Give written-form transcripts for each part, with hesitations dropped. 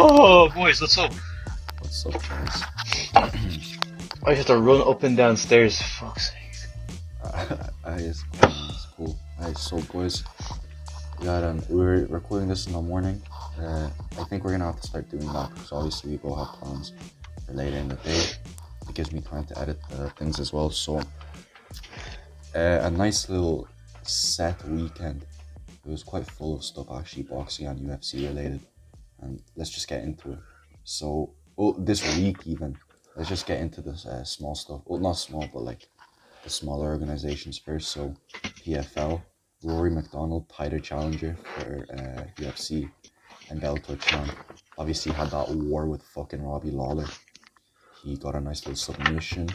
Oh, boys, what's up? What's up, guys? I have to run up and down stairs. Fuck's sake. It's cool, man. It's cool. So boys, we're recording this in the morning. I think we're gonna have to start doing that because obviously we both have plans for later in the day. It gives me time to edit things as well. So, a nice little set weekend. It was quite full of stuff actually, boxing and UFC related. And let's just get into it. So, well, this week even, let's just get into this small stuff. Well, not small, but like the smaller organizations first. So, PFL, Rory McDonald, title challenger for UFC, and Bellator champ. Obviously, had that war with fucking Robbie Lawler. He got a nice little submission,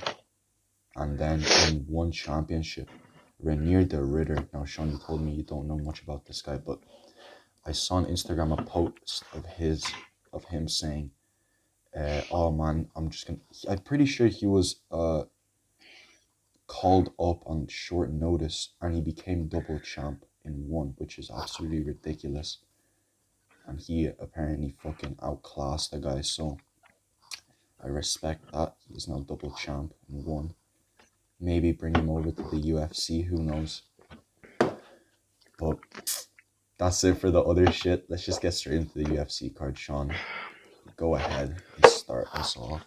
and then in one championship, Renier the Ritter. Now, Sean, you told me you don't know much about this guy, but I saw on Instagram a post of him saying, "Oh man, I'm pretty sure he was called up on short notice, and he became double champ in one, which is absolutely ridiculous. And he apparently fucking outclassed the guy. So I respect that. He's now double champ in one. Maybe bring him over to the UFC. Who knows? But that's it for the other shit. Let's just get straight into the UFC card, Sean. Go ahead and start us off.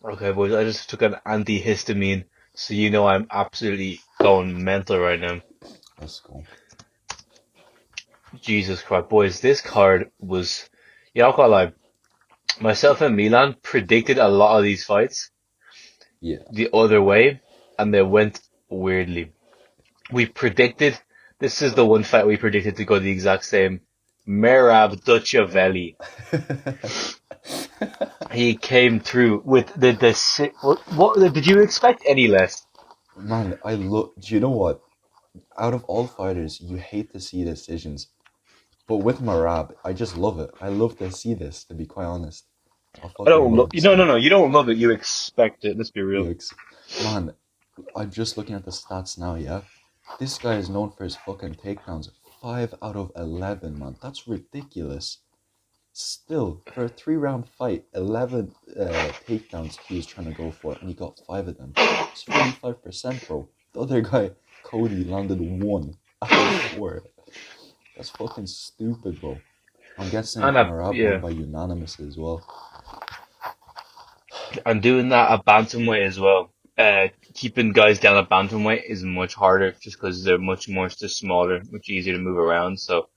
Okay, boys, I just took an antihistamine, so you know I'm absolutely going mental right now. Let's go. Jesus Christ, boys, this card was, yeah, I'll call lie. Myself and Milan predicted a lot of these fights Yeah. the other way, and they went weirdly. We predicted, this is the one fight we predicted to go the exact same. Merab Duchavelli. He came through with what did you expect any less? Man, do you know what? Out of all fighters, you hate to see decisions. But with Marab, I just love it. I love to see this, to be quite honest. I I fucking don't love love to no see no it. no, you don't love it, you expect it, let's be real. Man, I'm just looking at the stats now, yeah? This guy is known for his fucking takedowns. 5 out of 11, man. That's ridiculous. Still, for a 3 round fight, 11 takedowns he was trying to go for, and he got 5 of them. It's 45%, bro. The other guy, Cody, landed 1 out of 4. That's fucking stupid, bro. I'm guessing Marab won Yeah. by unanimous as well. And doing that at bantamweight as well. Keeping guys down at bantamweight is much harder just because they're much more just smaller, much easier to move around. So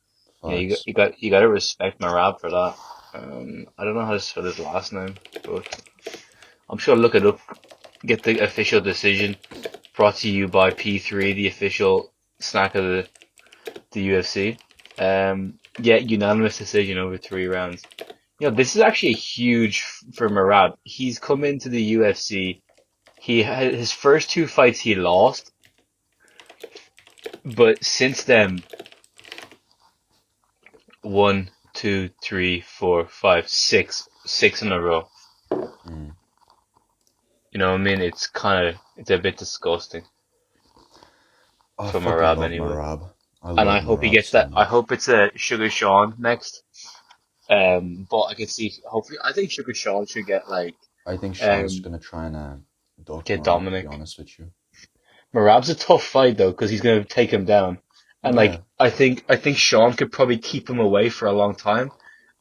yeah, Facts. you got to respect Marab for that. I don't know how to spell his last name, but I'm sure I'll look it up. Get the official decision brought to you by P3, the official snack of the UFC. Yeah, unanimous decision over 3 rounds. You know, this is actually huge for Marab. He's come into the UFC. He had his first 2 fights he lost, but since then, 6 in a row. Mm. You know what I mean? It's a bit disgusting I for fucking Marab love anyway. Marab. I And I love hope he Marab gets so that. I much. hope it's a Sugar Sean next. But I can see, hopefully, I think Sugar Sean should get I think Sean's um, gonna try and duck get Marab, to be Dominic. honest with you. Marab's a tough fight though, because he's going to take him down. And Yeah. I think Sean could probably keep him away for a long time.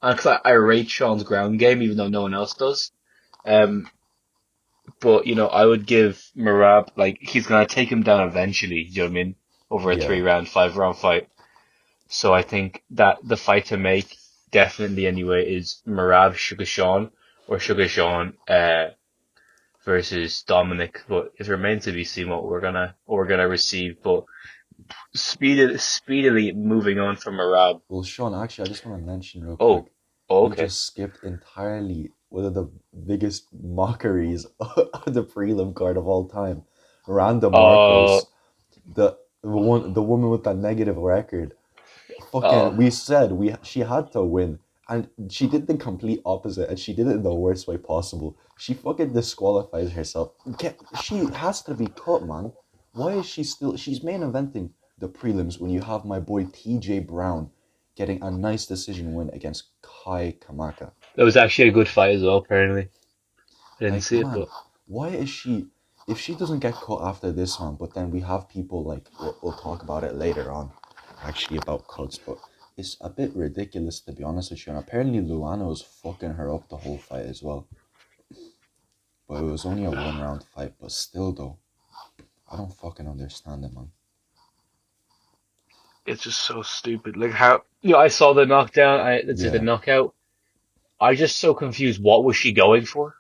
And 'cause I rate Sean's ground game, even though no one else does. Um, but you know, I would give Marab, he's going to take him down eventually. You know what I mean? Over a Yeah. 3 round, 5 round fight. So I think that the fight to make, definitely anyway, is Marab Sugar Sean or Sugar Sean versus Dominic. But it remains to be seen what we're gonna receive. But speedily moving on from Marab. Well, Sean, actually, I just want to mention real Oh, quick. oh, We okay. just skipped entirely one of the biggest mockeries of the prelim card of all time. Randa Uh, Marcos, the woman with that negative record. Fucking, oh, we said she had to win, and she did the complete opposite, and she did it in the worst way possible. She fucking disqualifies herself. She has to be cut, man. Why is she still? She's main eventing the prelims when you have my boy T.J. Brown getting a nice decision win against Kai Kamaka. That was actually a good fight as well. Apparently, I didn't Like, see it, man, but why is she? If she doesn't get cut after this one, but then we have people like we'll talk about it later on, actually about cuts, but it's a bit ridiculous to be honest with you. And apparently Luana was fucking her up the whole fight as well. But it was only a 1 round fight. But still, though, I don't fucking understand it, man. it's just so stupid. Like how I saw the knockdown. Let's say the Yeah, knockout. I just so confused. What was she going for?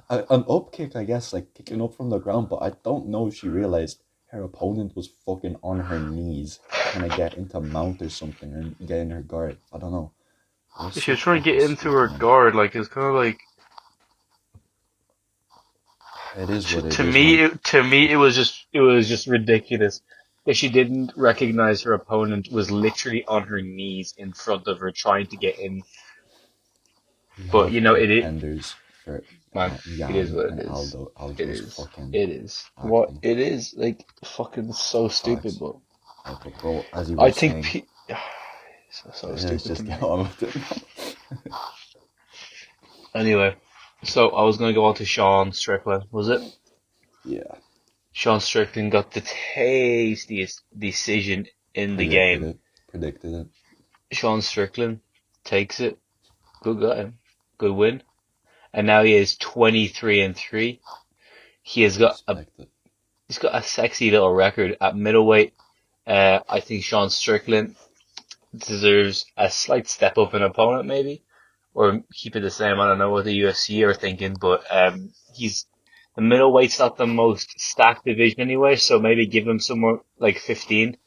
an up kick, I guess, like kicking up from the ground. But I don't know if she realized her opponent was fucking on her knees trying to get into mount or something or get in her guard. I don't know. It was She so was trying to fucking get into stupid, her man. guard. Like it's kind of like It is to, what it to is, me. man. It was just ridiculous that she didn't recognize her opponent was literally on her knees in front of her trying to get in. But Love contenders for man, it is Yan what it and is. Aldo. It Aljo's is. fucking It is. What acting. it is, like fucking so stupid, Facts. but But bro, as you were I think saying, so let's stupid to just get me. on with it, man. Anyway, so I was gonna go on to Sean Strickland, was it? Yeah, Sean Strickland got the tastiest decision in the predicted game. it. Predicted it. Sean Strickland takes it. Good guy. Good win. And now he is 23-3. He has got a Respect it. he's got a sexy little record at middleweight. I think Sean Strickland deserves a slight step up in opponent, maybe, or keep it the same. I don't know what the UFC are thinking, but he's the middleweight's not the most stacked division anyway, so maybe give him somewhere like 15.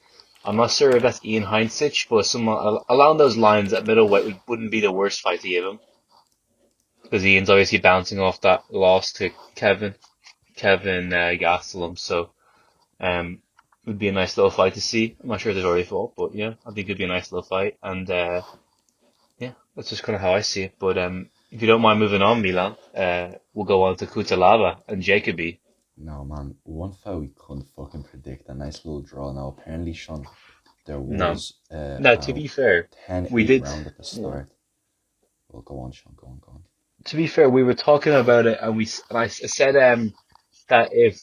I'm not sure if that's Ian Heinzich, but someone along those lines at middleweight wouldn't be the worst fight to give him because Ian's obviously bouncing off that loss to Kevin Gastelum, so it would be a nice little fight to see. I'm not sure if they've already fought, but yeah, I think it'd be a nice little fight, and yeah, that's just kind of how I see it. But if you don't mind moving on, Milan, we'll go on to Kutalaba and Jacoby. No, man. One fight we couldn't fucking predict. A nice little draw. Now, apparently, Sean, there No, was now to a be fair, we 10-8 did. round at the Yeah. start. Well, go on, Sean. Go on, go on. To be fair, we were talking about it, and I said that if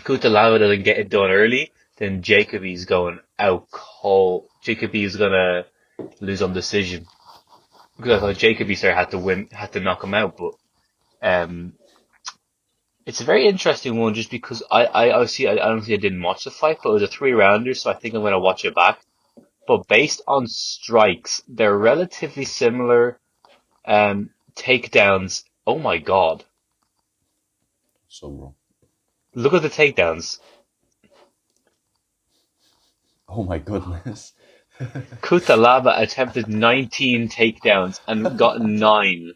Kutalaba doesn't get it done early, then Jacoby's going out cold. Jacoby's gonna lose on decision because I thought Jacoby sir had to win, had to knock him out, but um, it's a very interesting one just because I obviously I don't think I didn't watch the fight, but it was a three rounder, so I think I'm gonna watch it back. But based on strikes, they're relatively similar. Takedowns. Oh my god. So, bro. Look at the takedowns. Oh my goodness. Kutalaba attempted 19 takedowns and got nine.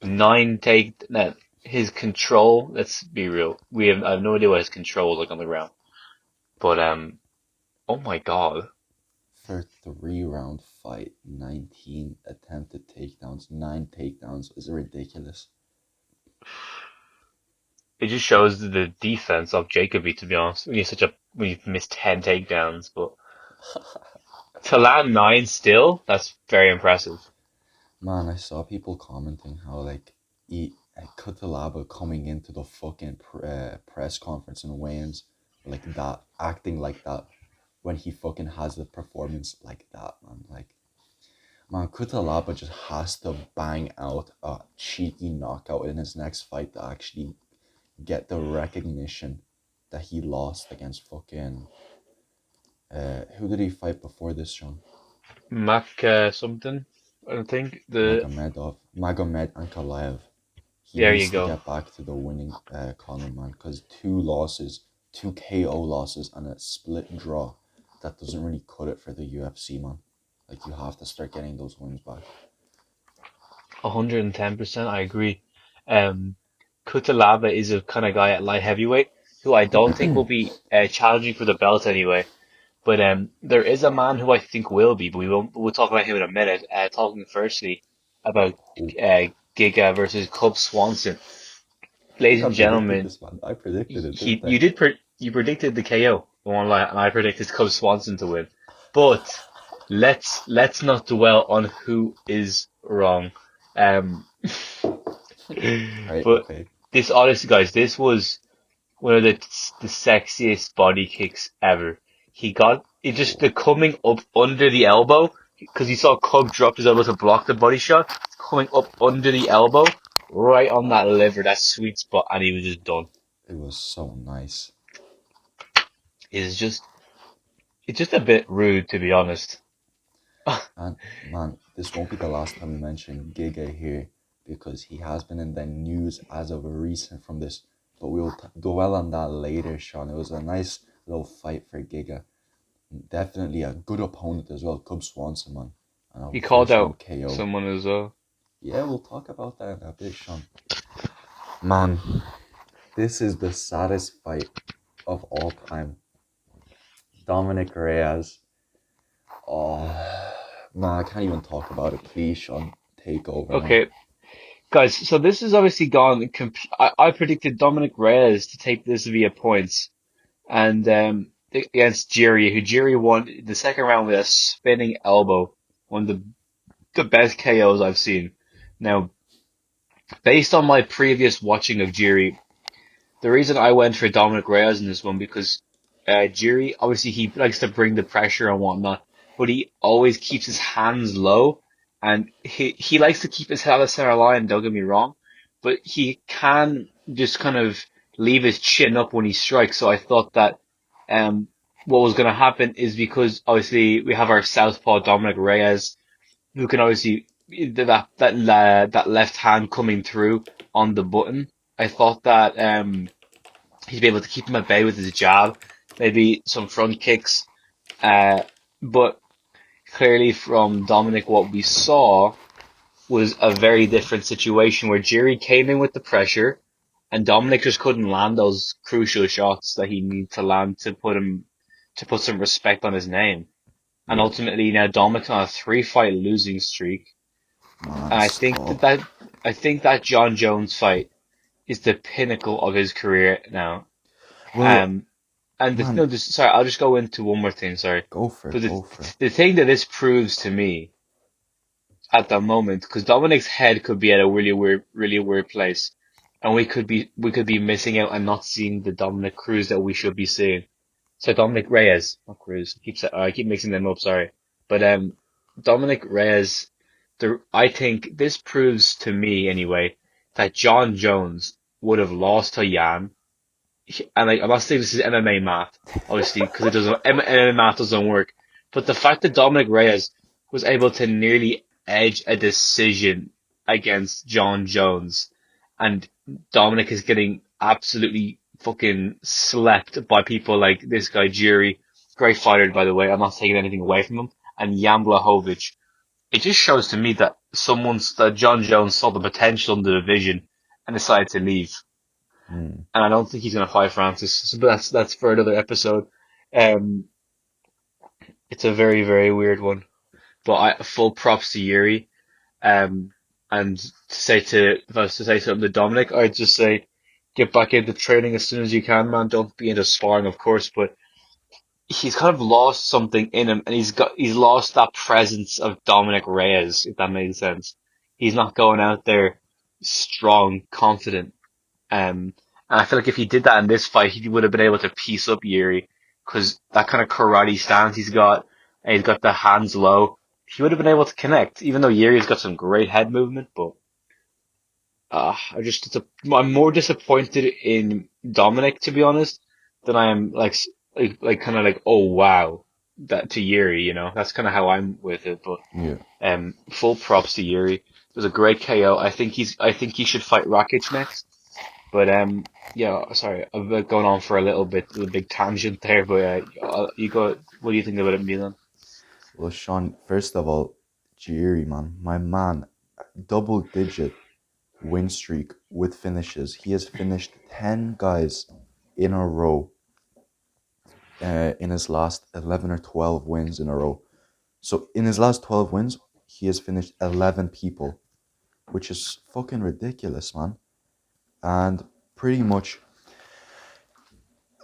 Nine take. Now, his control, let's be real. I have no idea what his control is like on the ground. But, oh my god. For 3 round fight, 19 attempted takedowns, 9 takedowns is ridiculous. It just shows the defense of Jacoby, to be honest. When you've missed 10 takedowns, but to land nine still, that's very impressive. Man, I saw people commenting how Kutalaba coming into the fucking press conference in Wayans like that, acting like that when he fucking has the performance like that, man. Like, man, Kutalaba just has to bang out a cheeky knockout in his next fight to actually get the recognition that he lost against fucking. Who did he fight before this, Sean? Mac something, I think. Magomed Ankalaev. He There you needs to go. get back to the winning column, man, because 2 losses, 2 KO losses, and a split draw, that doesn't really cut it for the UFC, man. Like, you have to start getting those wins back. 110%, I agree. Um, Kutalaba is a kind of guy at light heavyweight who I don't think will be challenging for the belt anyway. But there is a man who I think will be, but we won't. We'll talk about him in a minute. Talking firstly about Who? Giga versus Cub Swanson. I think Ladies I and predicted gentlemen, this, man. I predicted it, he didn't I? you did you predicted the KO, the one lie, and I predicted Cub Swanson to win. But let's not dwell on who is wrong. Um, Right, but okay. this honestly, guys, this was one of the sexiest body kicks ever. He got it just the coming up under the elbow because he saw Cub drop his elbow to block the body shot. Coming up under the elbow, right on that liver, that sweet spot, and he was just done. It was so nice. It's just it's just a bit rude to be honest. And man, this won't be the last time we mention Giga here because he has been in the news as of recent from this. But we'll dwell on that later, Sean. It was a nice little fight for Giga. Definitely a good opponent as well, Cub Swanson, man. And He called unfortunate out KO. someone as well. Yeah, we'll talk about that in a bit, Sean. Man, this is the saddest fight of all time. Dominic Reyes. Oh, man, I can't even talk about it. Please, Sean, take over, man. Okay, guys. So this has obviously gone. I predicted Dominic Reyes to take this via points. And against Jiri, who Jiri won the second round with a spinning elbow, one of the best KOs I've seen. Now, based on my previous watching of Jiri, the reason I went for Dominic Reyes in this one because Jiri obviously he likes to bring the pressure and whatnot, but he always keeps his hands low, and he likes to keep his head on the center line. Don't get me wrong, but he can just kind of leave his chin up when he strikes. So I thought that um what was going to happen is because obviously we have our southpaw Dominic Reyes who can obviously that left hand coming through on the button. I thought that he'd be able to keep him at bay with his jab, maybe some front kicks. But clearly from Dominic, what we saw was a very different situation where Jiri came in with the pressure and Dominic just couldn't land those crucial shots that he needed to land to put some respect on his name. And Yeah, ultimately now Dominic's on a 3 fight losing streak. man, And stop. I think that John Jones fight is the pinnacle of his career now. Well, Um, and man, no, just sorry, I'll just go into one more thing. Sorry, go for it, but go for it. the thing that this proves to me at the moment, because Dominic's head could be at a really weird place, and we could be missing out and not seeing the Dominic Cruz that we should be seeing. So Dominic Reyes, not Cruz. I keep mixing them up. Sorry, but Dominic Reyes. I think this proves to me anyway that John Jones would have lost to Yan, and like I'm not saying this is MMA math, obviously, because it doesn't MMA math doesn't work. But the fact that Dominic Reyes was able to nearly edge a decision against John Jones, and Dominic is getting absolutely fucking slept by people like this guy Jiri, great fighter by the way. I'm not taking anything away from him, and Jan Blachowicz. It just shows to me that that John Jones saw the potential in the division and decided to leave, Hmm. and I don't think he's going to fight Francis. So that's for another episode. Um, it's a very weird one, but full props to Yuri. Um, and to say to if I was to say something to Dominic, I'd just say get back into training as soon as you can, man. Don't be into sparring, of course, but he's kind of lost something in him, and he's lost that presence of Dominic Reyes, if that makes sense. He's not going out there strong, confident. And I feel like if he did that in this fight, he would have been able to piece up Yuri because that kind of karate stance he's got, and he's got the hands low. He would have been able to connect, even though Yuri's got some great head movement. But I'm more disappointed in Dominic to be honest than I am like kind of like oh wow that to Yuri. You know, that's kind of how I'm with it. But Yeah. full props to Yuri. It was a great KO. I think he should fight Rakic next. But yeah, sorry, I've been going on for a big tangent there. But you go. What do you think about it, Milan? Well, Sean, first of all, Jiri, man, my man, double digit win streak with finishes. He has finished 10 guys in a row in his last 11 or 12 wins in a row. So in his last 12 wins, he has finished 11 people, which is fucking ridiculous, man. And pretty much,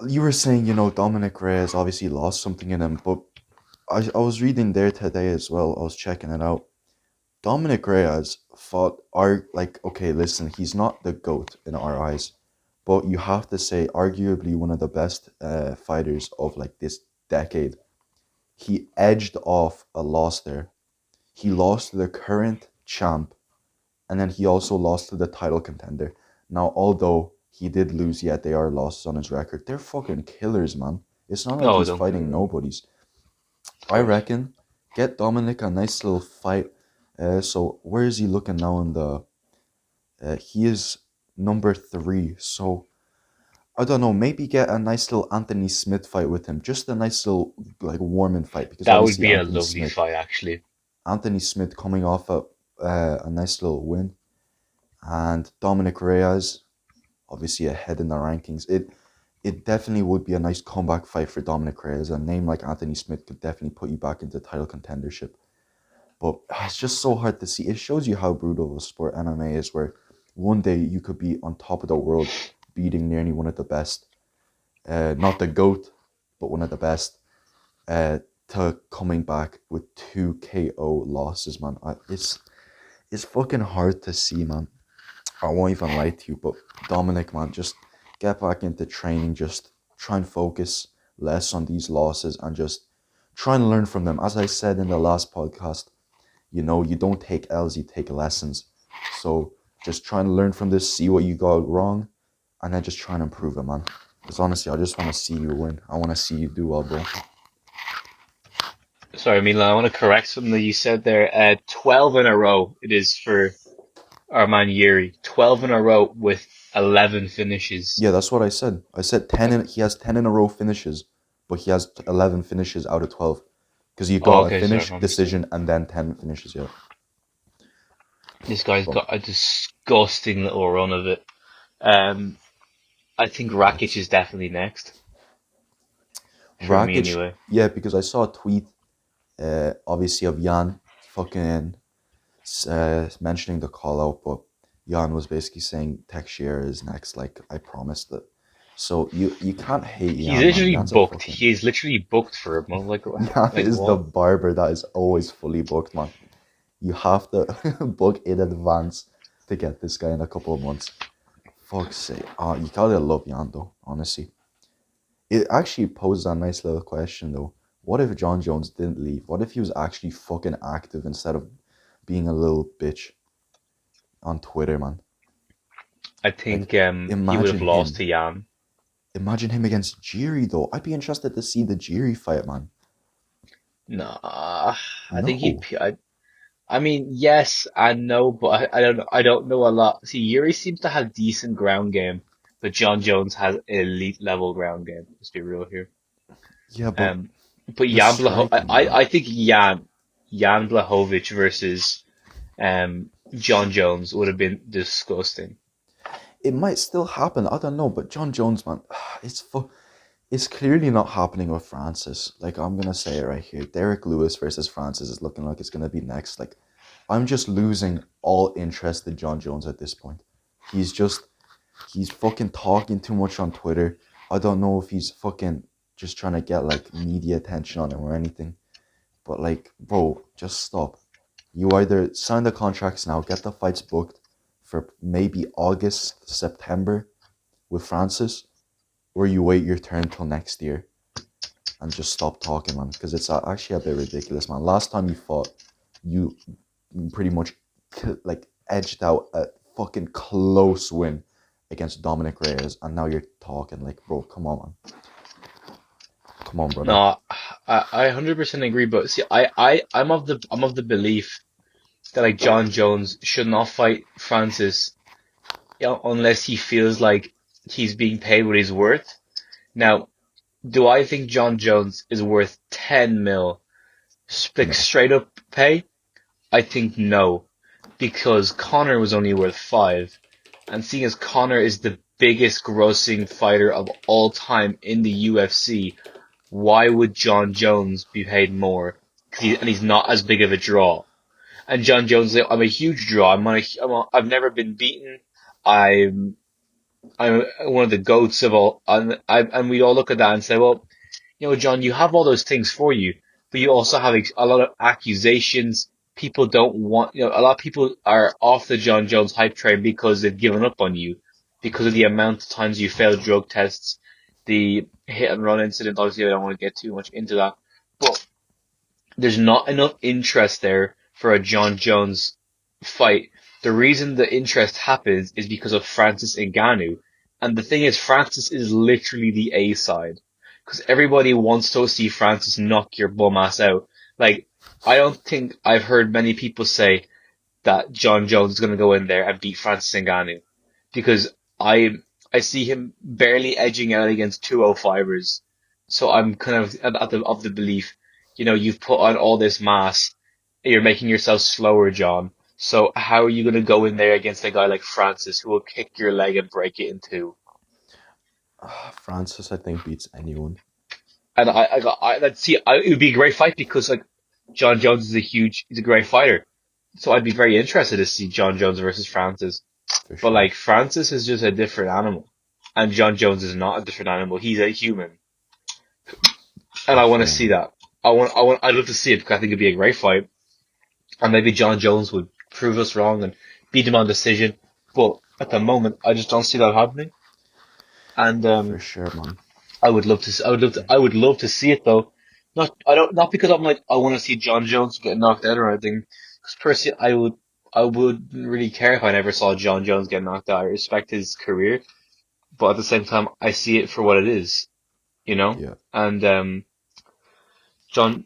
you were saying, Dominic Reyes obviously lost something in him, but I was reading there today as well. I was checking it out. Dominic Reyes fought okay, listen, he's not the GOAT in our eyes, but you have to say arguably one of the best fighters of like this decade. He edged off a loss there. He lost to the current champ, and then he also lost to the title contender. Now, although he did lose, yet they are losses on his record. They're fucking killers, man. It's not like No, he's don't get me fighting wrong. nobodies. Of I course. reckon get Dominic a nice little fight. So where is he looking now in the? He is number three. So I don't know. Maybe get a nice little Anthony Smith fight with him. Just a nice little like warming fight because That would obviously be a lovely fight, actually. Anthony Smith coming off a nice little win, and Dominic Reyes obviously ahead in the rankings. It definitely would be a nice comeback fight for Dominic Reyes. A name like Anthony Smith could definitely put you back into title contendership. But it's just so hard to see. It shows you how brutal of a sport MMA is, where one day you could be on top of the world, beating nearly one of the best, not the GOAT, but one of the best, uh, to coming back with two KO losses, man. It's fucking hard to see, man. I won't even lie to you, but Dominic, man, just get back into training. Just try and focus less on these losses and just try and learn from them. As I said in the last podcast, you don't take L's, you take lessons. So just try and learn from this, see what you got wrong, and then just try and improve it, man. Because honestly, I just want to see you win. I want to see you do well, bro. Sorry, Milan, I want to correct something that you said there. 12 in a row it is for our man Jiri. 12 in a row with 11 finishes. Yeah, that's what I said. I said he has 10 in a row finishes, but he has 11 finishes out of 12. Because you Oh, got a okay, sorry, finish, my mistake. decision, and then 10 finishes, yeah. This guy's But got a disgusting little run of it. Um, I think Rakic is definitely next for me Rakic, anyway. yeah, because I saw a tweet, obviously, of Jan fucking mentioning the call out, but Jan was basically saying Texier is next, like I promised it. So you can't hate He's Jan, man. literally Jan's a booked. fucking He's literally booked for a month. Jan Like is the what? barber that is always fully booked, man. You have to book in advance to get this guy in a couple of months. Fuck's sake. You gotta love Jan though, honestly. It actually poses a nice little question though. What if John Jones didn't leave? What if he was actually fucking active instead of being a little bitch on Twitter, man? I Like, think he would have imagine lost him. to Jan. Imagine him against Jiri though. I'd be interested to see the Jiri fight, man. No, I think No. I mean, yes and no, but I don't know a lot. See, Yuri seems to have decent ground game, but John Jones has elite level ground game. Let's be real here. Yeah, but Um, but the striking, man. I think Jan Blachowicz versus John Jones would have been disgusting. It might still happen. I don't know, but John Jones, man, it's clearly not happening with Francis. Like I'm gonna say it right here. Derek Lewis versus Francis is looking like it's gonna be next. Like I'm just losing all interest in John Jones at this point. He's just he's fucking talking too much on Twitter. I don't know if he's fucking just trying to get like media attention on him or anything. But like, bro, just stop. You either sign the contracts now, get the fights booked for maybe August, September with Francis, or you wait your turn till next year and just stop talking, man. Because it's actually a bit ridiculous, man. Last time you fought, you pretty much like edged out a fucking close win against Dominic Reyes, and now you're talking like, bro, come on, man, come on, brother. No, I 100% agree, but see, I'm of the belief that like John Jones should not fight Francis, you know, unless he feels like he's being paid what he's worth. Now, do I think John Jones is worth 10 mil, like No, straight up pay? I think no, because Connor was only worth 5. And seeing as Connor is the biggest grossing fighter of all time in the UFC, why would John Jones be paid more? And he's not as big of a draw. And John Jones, like, I'm a huge draw. I've never been beaten. I'm, I'm one of the goats of all. And we all look at that and say, well, you know, John, you have all those things for you. but you also have a lot of accusations. People don't want, a lot of people are off the John Jones hype train because they've given up on you because of the amount of times you failed drug tests, the hit and run incident. Obviously, I don't want to get too much into that, but there's not enough interest there for a John Jones fight. The reason the interest happens is because of Francis Ngannou. And the thing is, Francis is literally the A side. Because everybody wants to see Francis knock your bum ass out. Like, I don't think I've heard many people say that John Jones is going to go in there and beat Francis Ngannou. Because I see him barely edging out against 205ers. So I'm kind of of the belief, you've put on all this mass, you're making yourself slower, John. So how are you going to go in there against a guy like Francis who will kick your leg and break it in two? Francis, I think, beats anyone. And let's see, it would be a great fight because like John Jones is he's a great fighter. So I'd be very interested to see John Jones versus Francis. For But sure. like Francis is just a different animal, and John Jones is not a different animal. He's a human, and For I want to sure, see man. that. I'd love to see it because I think it'd be a great fight, and maybe John Jones would prove us wrong and beat him on decision. But at the moment, I just don't see that happening. And For sure, man. I would love to see it though. Not because I'm like I want to see John Jones get knocked out or anything. Because personally, I wouldn't really care if I never saw John Jones get knocked out. I respect his career, but at the same time, I see it for what it is, you know? Yeah. And, John,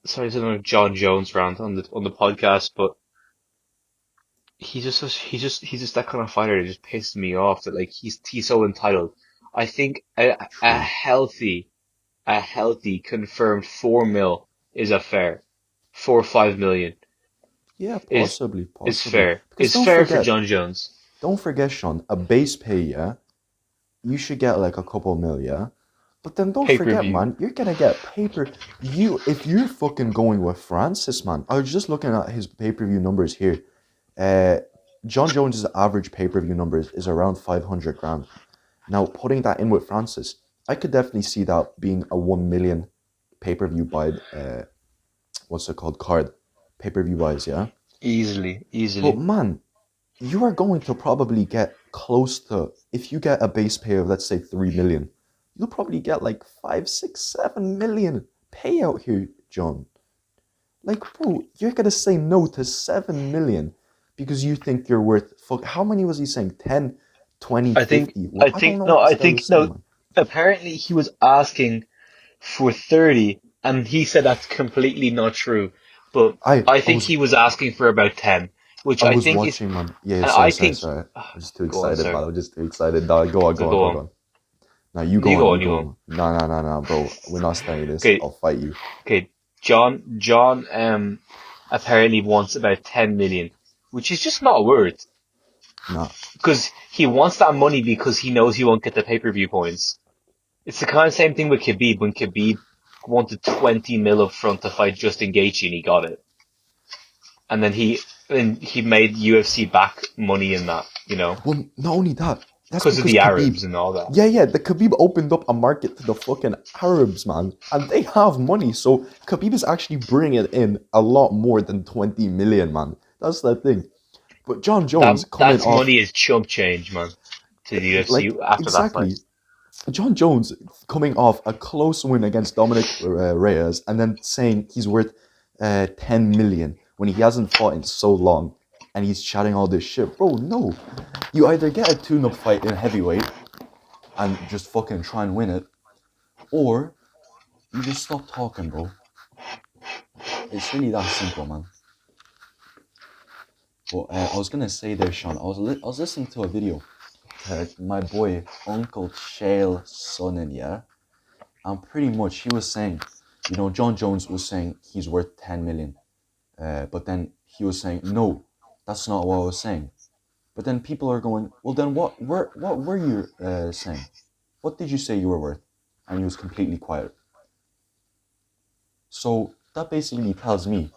sorry to another John Jones rant on the podcast, but he's just that kind of fighter that just pisses me off that like he's so entitled. I think True. a healthy confirmed 4 mil is a fair. 4 or 5 million Yeah, is possibly, is possibly. fair. Because Is don't fair for forget, John Jones. don't forget, Sean, a base pay, yeah, you should get like a couple mil, yeah. But then don't Pay per forget, view. man, you're gonna get paper. If you're fucking going with Francis, man, I was just looking at his pay-per-view numbers here. Uh, John Jones's average pay-per-view numbers is around 500 grand. Now, putting that in with Francis, I could definitely see that being a 1 million pay-per-view by what's it called, card, pay-per-view wise, yeah. Easily, But easily. man, you are going to probably get close to, if you get a base pay of let's say 3 million, you'll probably get like 5, 6, 7 million payout here, John. Like, bro, you're gonna say no to 7 million because you think you're worth fuck. How many was he saying? 10, 20, I think 50? Well, I I don't think know no, what this I guy think was saying, no. man. Apparently he was asking for 30 and he said that's completely not true. But I I I think was he was asking for about 10, which I I was think is watching, man. Yeah, and sorry, I sorry, think sorry. I'm just too go on, excited, sir. man. I'm just too excited. Dog. Go on, No, go on, go go on, on. go on. Now you go You on, go you on, you go go on. on. No, no, no, no, bro. We're not studying this. Okay, I'll fight you. okay. John apparently wants about 10 million, which is just not worth Nah. because he wants that money because he knows he won't get the pay-per-view points. It's the kind of same thing with Khabib when Khabib wanted 20 mil up front to fight Justin Gaethje and he got it. And then he made UFC back money in that, Well, not only that, that's because of because the Khabib. Arabs and all that. Yeah, yeah, the Khabib opened up a market to the fucking Arabs, man, and they have money. So Khabib is actually bringing in a lot more than 20 million, man. That's the thing. But John That Jones coming that's off money is chump change, man, to the UFC like after that fight. exactly John Jones coming off a close win against Dominic Reyes and then saying he's worth 10 million when he hasn't fought in so long and he's chatting all this shit. Bro, no. You either get a tune up fight in heavyweight and just fucking try and win it, or you just stop talking, bro. It's really that simple, man. But I was gonna say there, Sean, I was listening to a video to my boy Uncle Shale Sonnen, yeah? And pretty much he was saying, John Jones was saying he's worth 10 million. But then he was saying, no, that's not what I was saying. But then people are going, well, then what were you saying? What did you say you were worth? And he was completely quiet. So that basically tells me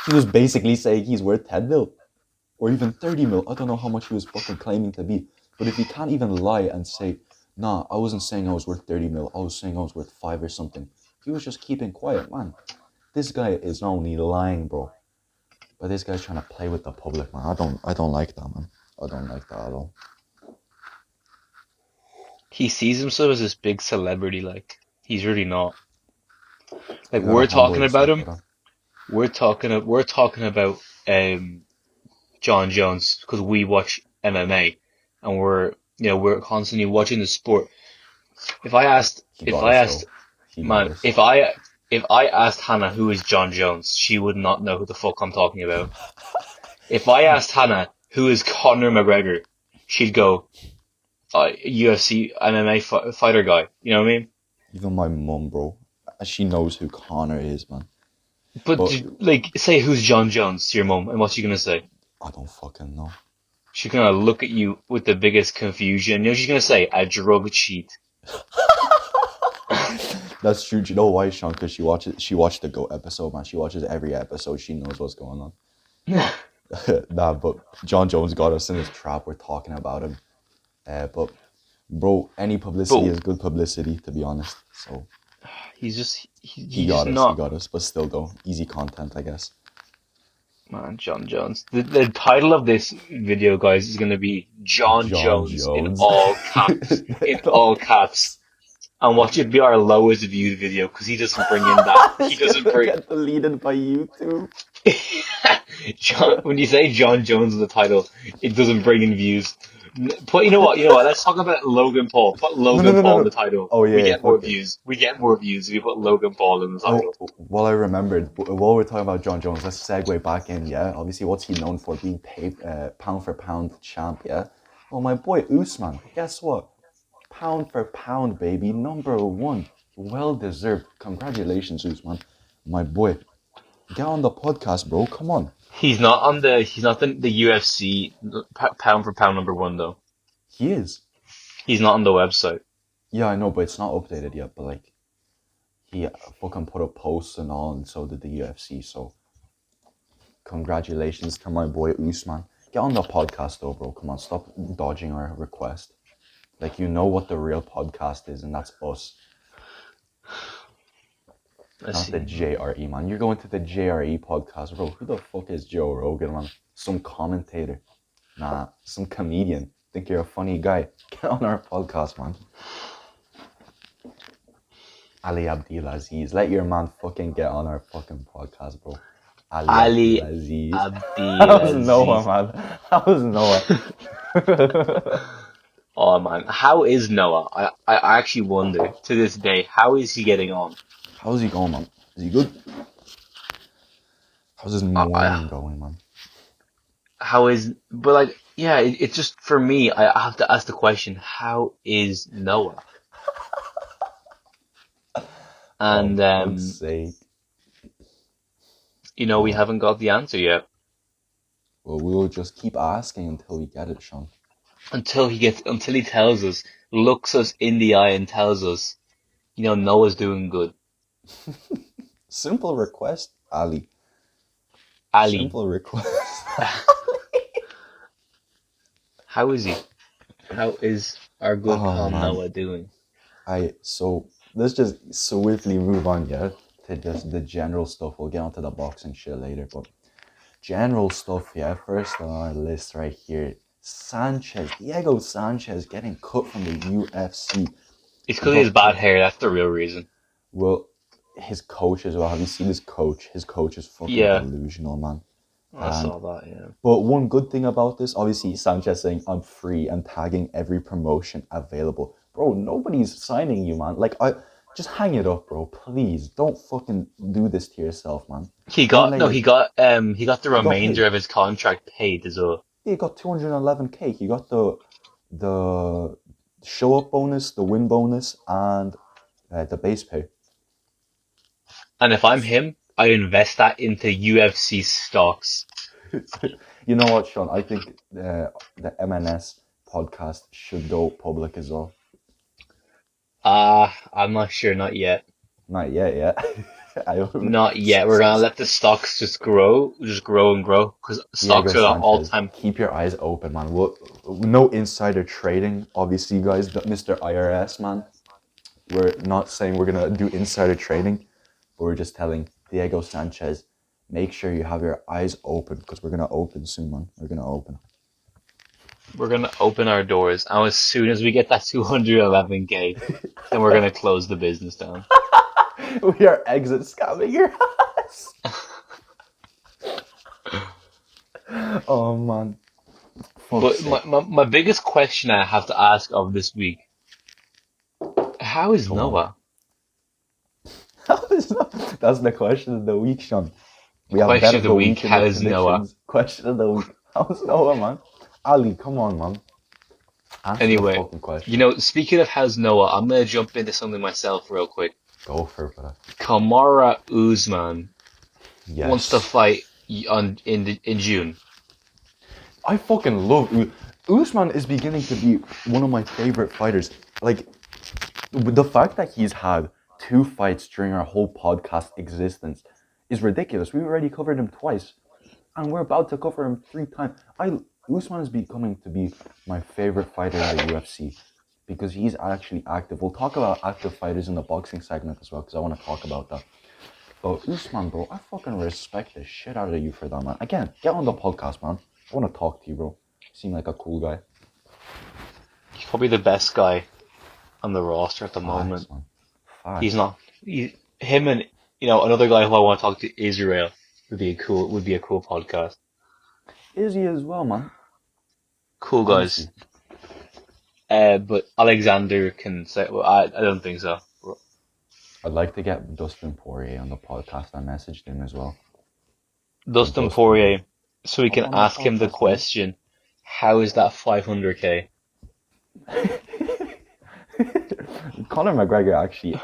he was basically saying he's worth 10 mil or even 30 mil. I don't know how much he was fucking claiming to be. But if he can't even lie and say, nah, I wasn't saying I was worth 30 mil, I was saying I was worth 5 or something. He was just keeping quiet, man. This guy is not only lying, bro, but this guy's trying to play with the public, man. I don't like that, man. I don't like that at all. He sees himself as this big celebrity, like he's really not. Like You gotta we're humble talking about yourself, him, brother. we're talking about John Jones because we watch MMA and we're constantly watching the sport. If I asked, He if got I us asked, though. He got man, us. if I asked Hannah who is John Jones, she would not know who the fuck I'm talking about. If I asked Hannah who is Conor McGregor, she'd go, UFC MMA fighter guy. You know what I mean? Even my mum, bro, she knows who Connor is, man. But But like, say who's John Jones to your mum, and what's she gonna say? I don't fucking know. She's gonna look at you with the biggest confusion. You know, she's gonna say a drug cheat. That's true. Do you know why, Sean? Because she watched the GOAT episode, man. She watches every episode. She knows what's going on. Nah, but John Jones got us in this trap. We're talking about him. But bro, any publicity But is good publicity, to be honest. So he's just he not, got us. But still, though, easy content, I guess. man. John Jones. The title of this video, guys, is gonna be John John Jones in Jones. all caps. In all caps. And watch it be our lowest viewed video because he doesn't bring in that. He It's doesn't gonna bring. get deleted by YouTube. When you say John Jones in the title, it doesn't bring in views. Put you know what? Let's talk about Logan Paul. Put No, no, Logan no, no, Paul in the no. title. Oh We yeah, get more fuck it. views. We get more views if you put Logan Paul in the Oh, title. well, I remembered. While we're talking about John Jones, let's segue back in. Yeah, obviously, what's he known for? Being paid, pound for pound champ. Yeah. Well, my boy Usman. Guess what? Pound for pound, baby, #1. Well deserved. Congratulations, Usman. My boy. Get on the podcast, bro. Come on. He's not the UFC pound for pound number one though. He is. He's not on the website. Yeah, I know, but it's not updated yet. But like, he fucking put a post and all, and so did the UFC. So, congratulations to my boy Usman. Get on the podcast, though, bro. Come on, stop dodging our request. Like, you know what the real podcast is, and that's us, Let's not the see. JRE, man. You're going to the JRE podcast, bro. Who the fuck is Joe Rogan, man? Some commentator. Nah, some comedian. Think you're a funny guy. Get on our podcast, man. Ali Abdelaziz. Let your man fucking get on our fucking podcast, bro. Ali Ali Abdelaziz. How's Noah, Abdelaziz. man? How's Noah? Oh man, how is Noah? I actually wonder to this day, how is he getting on? How's he going, man? Is he good? How's his I, morning going, man? but like, yeah, it's just for me, I have to ask the question, how is Noah? Oh, And, fuck's sake. we Oh, haven't got the answer yet well, we'll just keep asking until we get it, Sean. until he tells us, looks us in the eye and tells us, Noah's doing good. Simple request, Ali. Ali, Simple request. how is he? How is our good Oh, pal man. Noah doing? So let's just swiftly move on, yeah, to just the general stuff. We'll get onto the boxing shit later, but general stuff, yeah. First on our list right here, Diego Sanchez getting cut from the UFC. It's because he has But bad hair, that's the real reason. well, his coach as well. Have you seen his coach? His coach is fucking Yeah, delusional, man. I And saw that, yeah. but one good thing about this, obviously, Sanchez saying I'm free and tagging every promotion available. Bro, nobody's signing you, man. Like I just hang it up, bro. Please don't fucking do this to yourself, man. He Don't got let no, your he got the he got remainder paid. of his contract paid as well. He got 211K. He got the show up bonus, the win bonus, and the base pay. And if I'm him, I invest that into UFC stocks. You know what, Sean? I think the MNS podcast should go public as well. I'm not sure, not yet. Not yet, yeah. Not yet. We're gonna let the stocks just grow and grow, because Diego stocks are at all Sanchez, time. keep your eyes open, man. No insider trading, obviously, guys. Mr. IRS, man. we're not saying we're gonna do insider trading, but we're just telling Diego Sanchez, make sure you have your eyes open because we're gonna open soon, man. We're gonna open. We're gonna open our doors, and as soon as we get that 211K, then we're gonna close the business down. We are exit scamming your ass. Oh man, fuck's But sake. my biggest question I have to ask of this week: how is Come on. Noah? That's the question of the week, Sean. We have bet Question of of the the week: week in the how is Noah? predictions. Question of the week. How's Noah, man? Ali, come on, man. Answer the Anyway, fucking question. speaking of how's Noah, I'm gonna jump into something myself real quick. Go for it, brother. Kamara Usman wants to Yes. fight in June. I fucking love Usman is beginning to be one of my favorite fighters. Like, the fact that he's had 2 fights during our whole podcast existence is ridiculous. We've already covered him twice, and we're about to cover him 3 times. Usman is becoming to be my favorite fighter in the UFC because he's actually active. We'll talk about active fighters in the boxing segment as well because I want to talk about that. But Usman, bro, I fucking respect the shit out of you for that, man. Again, get on the podcast, man. I want to talk to you, bro. You seem like a cool guy. He's probably the best guy on the roster at the Facts, moment. man. He's Facts. not. Him and another guy who I want to talk to, Israel, would be a cool podcast. Izzy as well, man. Cool guys. Honestly. But Alexander can say. Well, I don't think so. I'd like to get Dustin Poirier on the podcast. I messaged him as well. But Dustin Dustin, bro. Poirier, so we can On the ask him the podcast, man. question: how is that 500K? Conor McGregor actually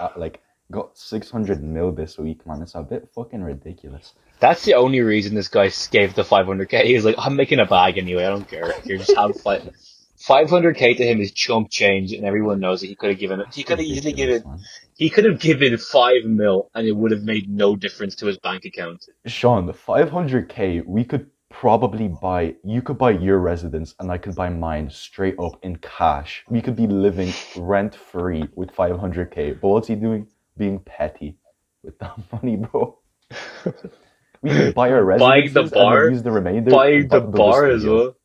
got 600 mil this week, man. It's a bit fucking ridiculous. That's the only reason this guy gave the 500K. He's like, I'm making a bag anyway. I don't care. Here, just have 500K to him is chump change, and everyone knows that he could have given it. He It's could have easily ridiculous, given. man. He could have given 5 mil, and it would have made no difference to his bank account. Sean, the 500K, we could probably buy, you could buy your residence and I could buy mine straight up in cash. We could be living rent free with 500K. But what's he doing? Being petty with that money, bro. We could buy our Buying the residences and then bar, use the remainder to buying the build a bar as studio. well,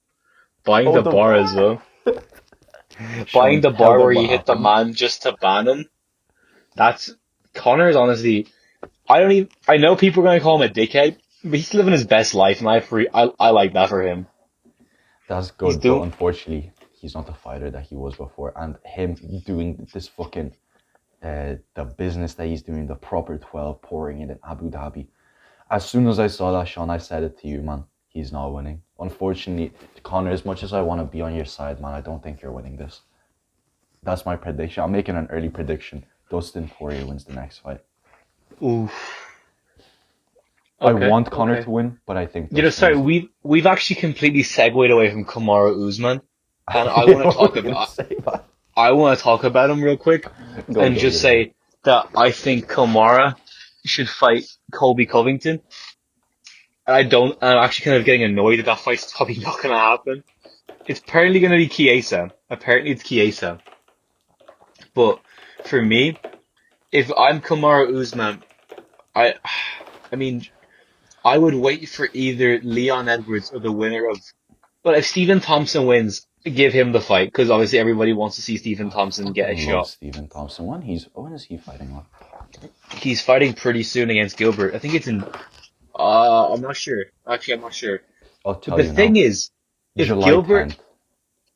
buying Oh, the the bar bar! as well, buying Sean, the tell bar them where what you hit the happened. man just to ban him. That's Connor's honestly. I don't even. I know people are gonna call him a dickhead, but he's living his best life, and I like that for him. That's He's good, but doing. unfortunately, he's not the fighter that he was before. And him doing this fucking, the business that he's doing, the proper 12, pouring it in Abu Dhabi. As soon as I saw that, Sean, I said it to you, man. He's not winning. Unfortunately, Connor, as much as I want to be on your side, man, I don't think you're winning this. That's my prediction. I'm making an early prediction. Dustin Poirier wins the next fight. Oof. I Okay. want Connor Okay. to win, but I think Dustin Sorry, wins. we've actually completely segued away from Kamaru Usman, and I know what we're gonna say, man. I want to talk about him real quick, Go, and go, just get it out. say that I think Kamara should fight Colby Covington. And I'm actually kind of getting annoyed that that fight's probably not going to happen. It's apparently going to be Chiesa. Apparently it's Chiesa. But for me, if I'm Kamaru Usman, I, I mean, I would wait for either Leon Edwards or the winner of. But if Stephen Thompson wins, give him the fight because obviously everybody wants to see Stephen I Thompson get a fucking love shot. Stephen Thompson. When is he fighting on? He's fighting pretty soon against Gilbert. I think it's in. I'm not sure. Actually, I'm not sure. I'll But tell the you thing now. is, if July Gilbert, 10th.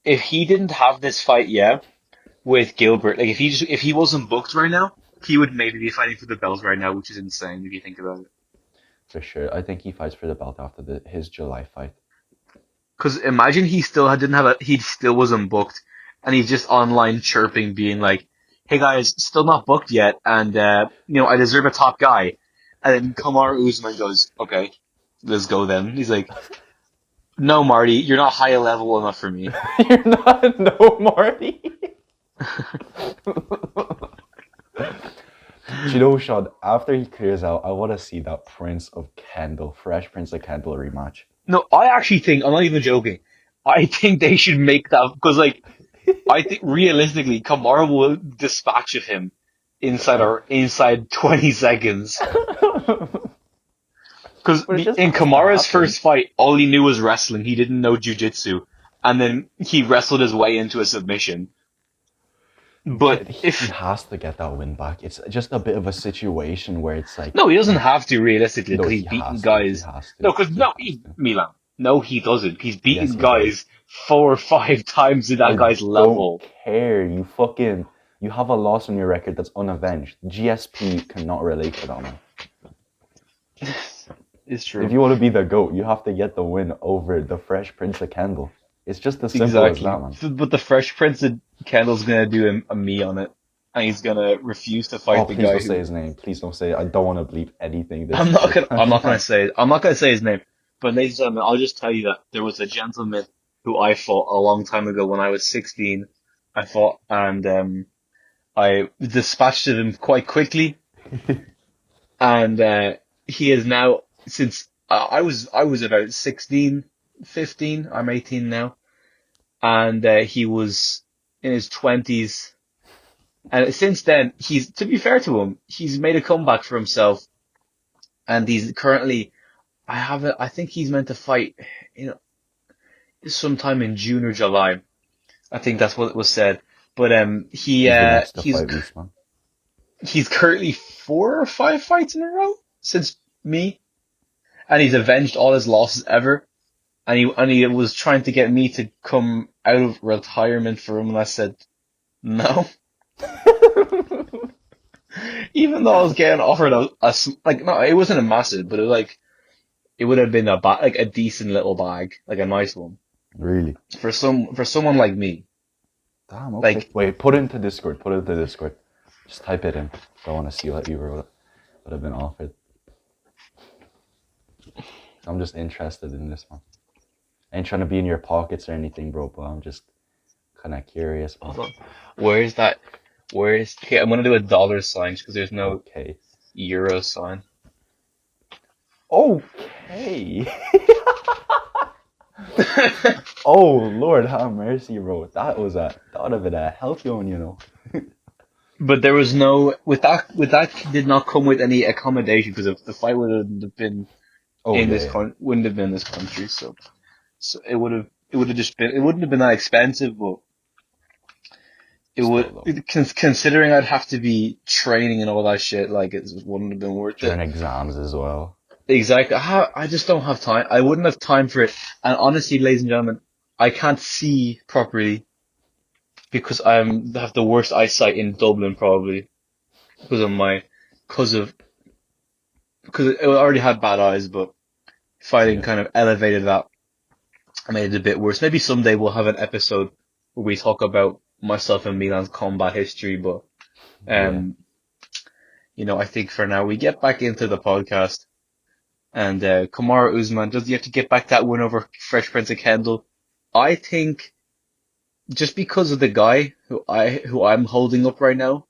if he didn't have this fight, yeah, with Gilbert, like if he wasn't booked right now, he would maybe be fighting for the belt right now, which is insane if you think about it. For sure. I think he fights for the belt after his July fight. Because imagine he still wasn't booked, and he's just online chirping, being like, "Hey guys, still not booked yet, and I deserve a top guy." And then Kamaru Usman goes, "Okay, let's go then." He's like, "No, Marty, you're not high level enough for me." You're not no Marty. Do you know, Sean, after he clears out, I want to see that Fresh Prince of Kendall rematch. No, I actually think I'm not even joking. I think they should make that because, like, I think realistically, Kamara will dispatch of him inside 20 seconds. Because But it just in has to Kamara's happen. first fight, all he knew was wrestling. He didn't know jiu-jitsu. And then he wrestled his way into a submission. But He if has to get that win back. It's just a bit of a situation where it's like, no, he doesn't have to realistically no, because he's he beaten has to. He guys. has to. No, because He no, has to. Milan. No, he doesn't. He's Yes, beaten he does. guys 4 or 5 times in that I guy's don't level. care. You have a loss on your record that's unavenged. GSP cannot relate to that, man. It's true. If you want to be the GOAT, you have to get the win over the Fresh Prince of Kendall. It's just as simple as Exactly. that, man. But the Fresh Prince of Kendall's gonna do a me on it, and he's gonna refuse to Oh, fight the please guy don't say who. his name. Please don't say it. I don't want to bleep anything this I'm not gonna. I'm podcast not gonna has. say. I'm not gonna say his name. But ladies and gentlemen, I'll just tell you that there was a gentleman who I fought a long time ago when I was 16. I fought, and I dispatched him quite quickly, and he is now since I was about 16, 15. I'm 18 now, and he was in his 20s. And since then, he's, to be fair to him, he's made a comeback for himself, and he's currently, I think he's meant to fight, you know, sometime in June or July. I think that's what was said. But He's the next to fight Usman. he's currently 4 or 5 fights in a row since me, and he's avenged all his losses ever. And he was trying to get me to come out of retirement for him, and I said no. Even though I was getting offered like no, it wasn't a massive, but it would have been like a decent little bag, like a nice one Really? for someone like me. Damn, okay. Like Wait, put it into Discord. Put it into Discord. Just type it in. I want to see what you would have been offered. I'm just interested in this one. I ain't trying to be in your pockets or anything, bro, but I'm just kind of curious, man. hold on, where's that? Okay? I'm gonna do a dollar sign because there's no Okay. euro sign. Okay. Oh, Lord, have mercy, bro. That would have been a healthy one, you know. But there was no with that did not come with any accommodation because if the fight wouldn't have been Oh, in yeah, this yeah. wouldn't have been in this country, so it would have just been it wouldn't have been that expensive, but Still, though. considering I'd have to be training and all that shit, like it just wouldn't have been worth During it. exams as well. Exactly. I just don't have time. I wouldn't have time for it. And honestly, ladies and gentlemen, I can't see properly because I have the worst eyesight in Dublin probably because of because I already had bad eyes, but fighting Yeah. kind of elevated that. I made it a bit worse. Maybe someday we'll have an episode where we talk about myself and Milan's combat history, but Yeah. I think for now we get back into the podcast. And Kamaru Usman, does he have to get back that win over Fresh Prince of Kendall? I think just because of the guy who I'm holding up right now,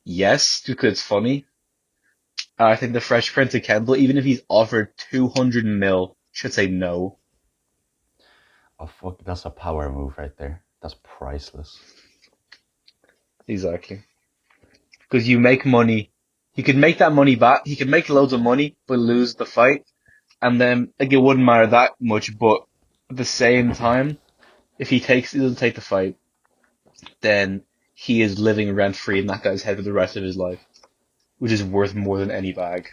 yes, because it's funny. I think the Fresh Prince of Kendall, even if he's offered 200 mil, should say no. Oh, fuck, that's a power move right there. That's priceless. Exactly. Because you make money. He could make that money back. He could make loads of money, but lose the fight. And then, like, it wouldn't matter that much, but at the same time, if he doesn't take the fight, then he is living rent free in that guy's head for the rest of his life, which is worth more than any bag.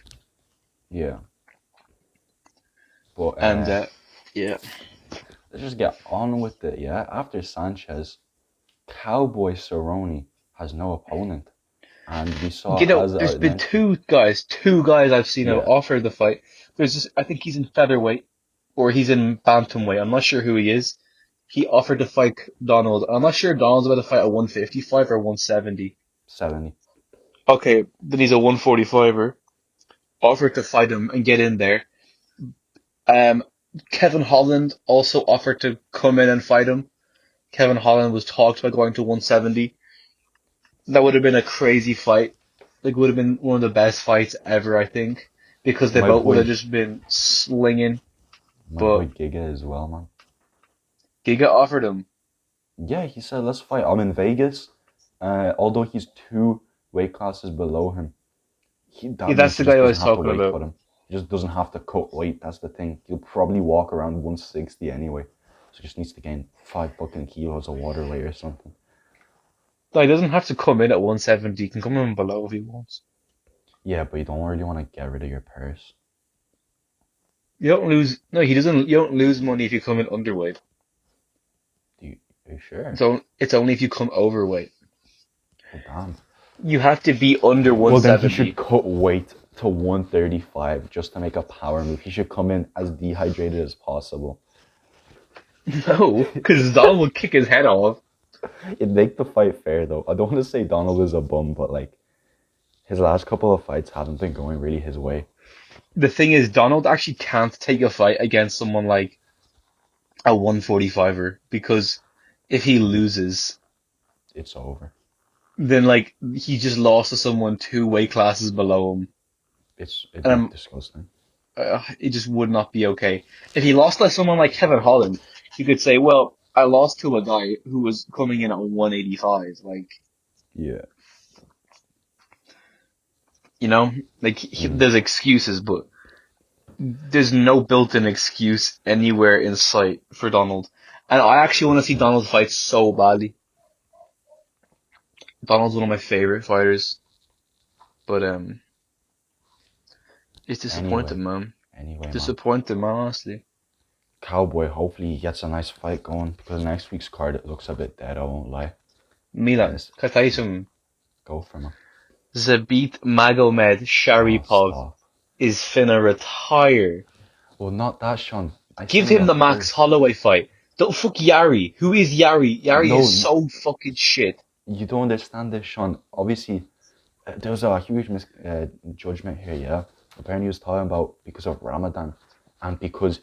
Yeah. But, And, yeah. let's just get on with it, yeah? After Sanchez, Cowboy Cerrone has no opponent. And we saw, as There's I been mentioned, two guys I've seen have yeah, offered the fight. I think he's in featherweight, or he's in bantamweight. I'm not sure who he is. He offered to fight Donald. I'm not sure Donald's about to fight at 155 or 170. 70. Okay, then he's a 145er. Offered to fight him and get in there. Um, Kevin Holland also offered to come in and fight him. Kevin Holland was talked about going to 170. That would have been a crazy fight. Like, would have been one of the best fights ever, I think, because they My both would have boy, just been slinging. my boy But Giga as well, man. Giga offered him. Yeah, he said, let's fight. I'm in Vegas. Although he's too weight classes below him, Yeah, that means that's he the guy just I doesn't was have to talking weight about. cut him. He just doesn't have to cut weight. That's the thing. He'll probably walk around 160 anyway. So he just needs to gain 5 fucking kilos of water weight or something. No, he doesn't have to come in at 170. He can come in below if he wants. Yeah, but you don't really want to get rid of your purse. You don't lose. No, he doesn't. You don't lose money if you come in underweight. Are you sure? It's only if you come overweight. Oh, damn. You have to be under Well, then he should 170. cut weight to 135 just to make a power move. He should come in as dehydrated as possible. No, because Donald will kick his head off. It'd make the fight fair, though. I don't want to say Donald is a bum, but like his last couple of fights haven't been going really his way. The thing is, Donald actually can't take a fight against someone like a 145er because if he loses, It's over. then like he just lost to someone 2 weight classes below him, It'd and be disgusting. it just would not be okay. If he lost to someone like Kevin Holland, you could say, well, I lost to a guy who was coming in at 185. Like, Yeah. you know, like there's excuses, but there's no built-in excuse anywhere in sight for Donald. And I actually want to see Donald fight so badly. Donald's one of my favorite fighters, but it's disappointing, man. Anyway, man. Disappointing, man, honestly. Cowboy, hopefully he gets a nice fight going because next week's card it looks a bit dead, I won't lie. Milan, Yes. can I tell you something? Go for him. Zabit Magomed Oh, Sharipov stop. is finna retire. Well, not that, Sean. Give him the Max Holloway fight. Don't fuck Yari. Who is Yari? Yari No, is so fucking shit. you don't understand this, Sean. Obviously, there's a huge judgment here, yeah? Apparently he was talking about because of Ramadan and because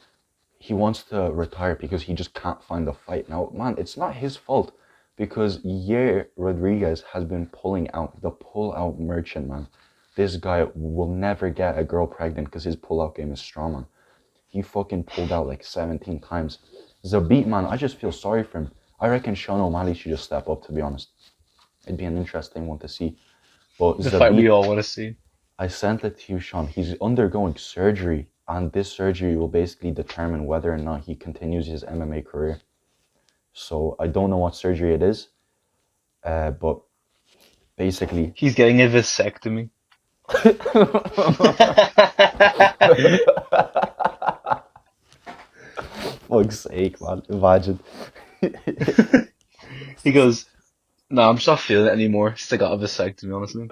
he wants to retire because he just can't find a fight. Now, man, it's not his fault because Yair Rodriguez has been pulling out, the pull-out merchant, man. This guy will never get a girl pregnant because his pull-out game is strong, man. He fucking pulled out like 17 times. Zabit, man, I just feel sorry for him. I reckon Sean O'Malley should just step up, to be honest. It'd be an interesting one to see. But The fight we all want to see. I sent it to you, Sean. He's undergoing surgery, and this surgery will basically determine whether or not he continues his MMA career. So I don't know what surgery it is, but basically, He's getting a vasectomy. fuck's sake, man! Imagine. He goes, no, I'm just not feeling it anymore. Still got a vasectomy, honestly.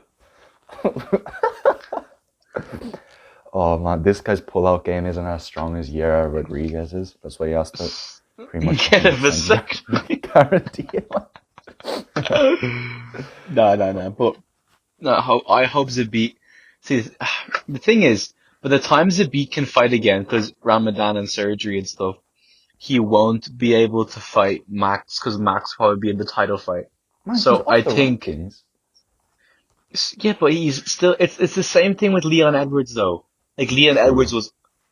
Oh man, this guy's pull-out game isn't as strong as Yair Rodriguez is. That's why he has to pretty much Get a vasectomy. guarantee it. No. But no, I hope Zabit. See, the thing is, by the time Zabit can fight again, because Ramadan and surgery and stuff, he won't be able to fight Max because Max will probably be in the title fight. Man, So he's off I the think, rankings. yeah, but he's still. It's the same thing with Leon Edwards though. Like True.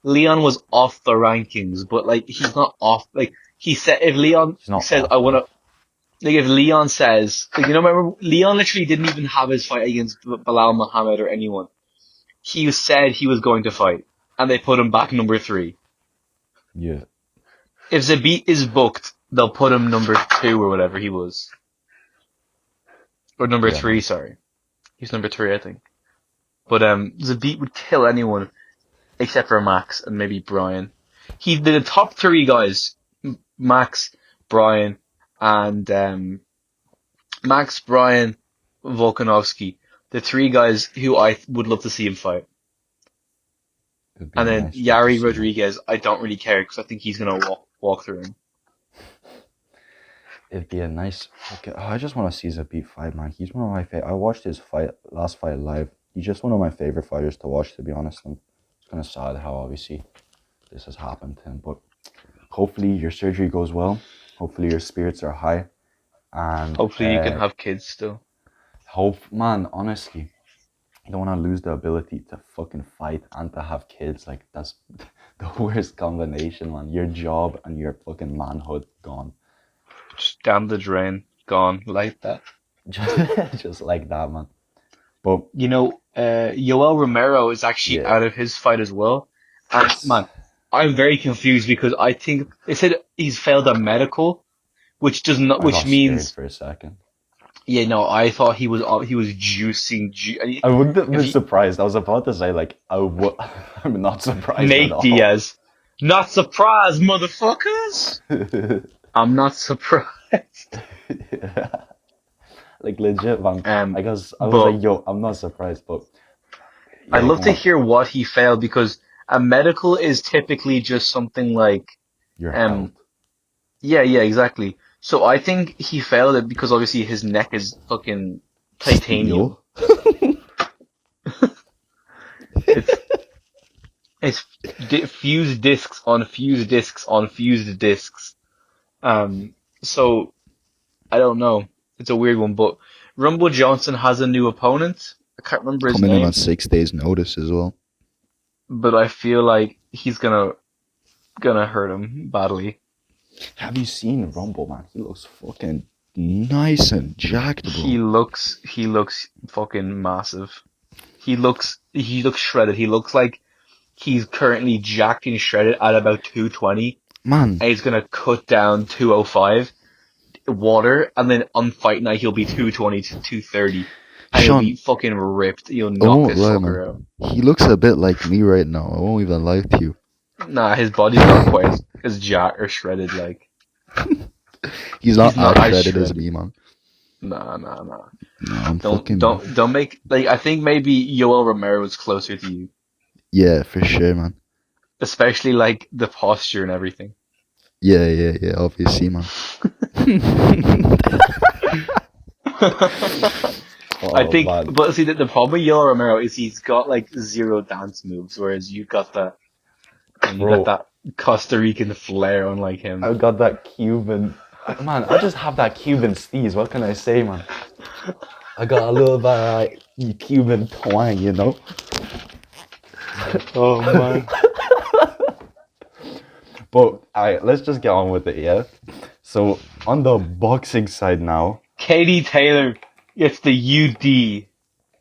Leon was off the rankings, but like he's not off. Like he said, if Leon He's not says, off, I want to. off. Like if Leon says, like, remember, Leon literally didn't even have his fight against Bilal Muhammad or anyone. He said he was going to fight, and they put him back number 3. Yeah. If Zabit is booked, they'll put him number 2 or whatever he was. Or number Yeah, 3, man. sorry. He's number 3, I think. But, Zabit would kill anyone except for Max and maybe Brian. The top 3 guys, Max, Brian, and, Max, Brian, Volkanovski, the 3 guys who I would love to see him fight. It'd be And a then nice fight to Yari see, man. Rodriguez, I don't really care because I think he's gonna walk through him. It'd be a nice. Okay, I just want to see Zabit fight, man. He's one of my favorite. I watched his last fight live. He's just one of my favorite fighters to watch, to be honest. And it's kind of sad how obviously this has happened to him. But hopefully your surgery goes well. Hopefully your spirits are high. And Hopefully you can have kids still. man, honestly, you don't want to lose the ability to fucking fight and to have kids. Like, that's the worst combination, man. Your job and your fucking manhood gone. Just down the drain, gone like that. Just like that, man. But Yoel Romero is actually yeah, out of his fight as well. And yes, man, I'm very confused because I think they said he's failed a medical, which does not, I which got scared means, for a second. yeah, no, I thought he was juicing. I wouldn't have If been you, surprised. I was about to say like I'm not surprised at Nate all. Diaz, not surprised, motherfuckers. I'm not surprised. Yeah. Like legit, man. I guess I was But like, yo, I'm not surprised, but I'd yeah, love go to on. hear what he failed because a medical is typically just something like, Your health. um, yeah, yeah, exactly. So I think he failed it because obviously his neck is fucking titanium. Steel. It's it's fused discs on fused discs on fused discs. Um, so I don't know. It's a weird one, but Rumble Johnson has a new opponent. I can't remember his Coming in on name, 6 days' notice as well. but I feel like he's gonna hurt him badly. Have you seen Rumble, man? He looks fucking nice and jacked, bro. He looks fucking massive. He looks shredded. He looks like he's currently jacked and shredded at about 220, Man, and he's gonna cut down 205 water, and then on fight night he'll be 220 to 230, and he'll be Sean, fucking ripped. He'll I knock won't this lie, fucker man. out. He looks a bit like me right now. I won't even lie to you. Nah, his body's not quite as jacked or shredded. Like He's he's not not as as shredded as shredded. me, man. Nah, nah, nah. No, I'm fucking. Don't make like I think maybe Yoel Romero is closer to you, Yeah, for sure, man. especially like the posture and everything. Yeah, yeah, yeah. Obviously, man. I Oh think, man, but see, the problem with Yoel Romero is he's got like zero dance moves, whereas you got bro, that Costa Rican flair, unlike him. I got that Cuban. Man, I just have that Cuban steez. What can I say, man? I got a little bit of Cuban twang, you know. Oh man. But alright, let's just get on with it, yeah. So on the boxing side now, Katie Taylor gets the UD.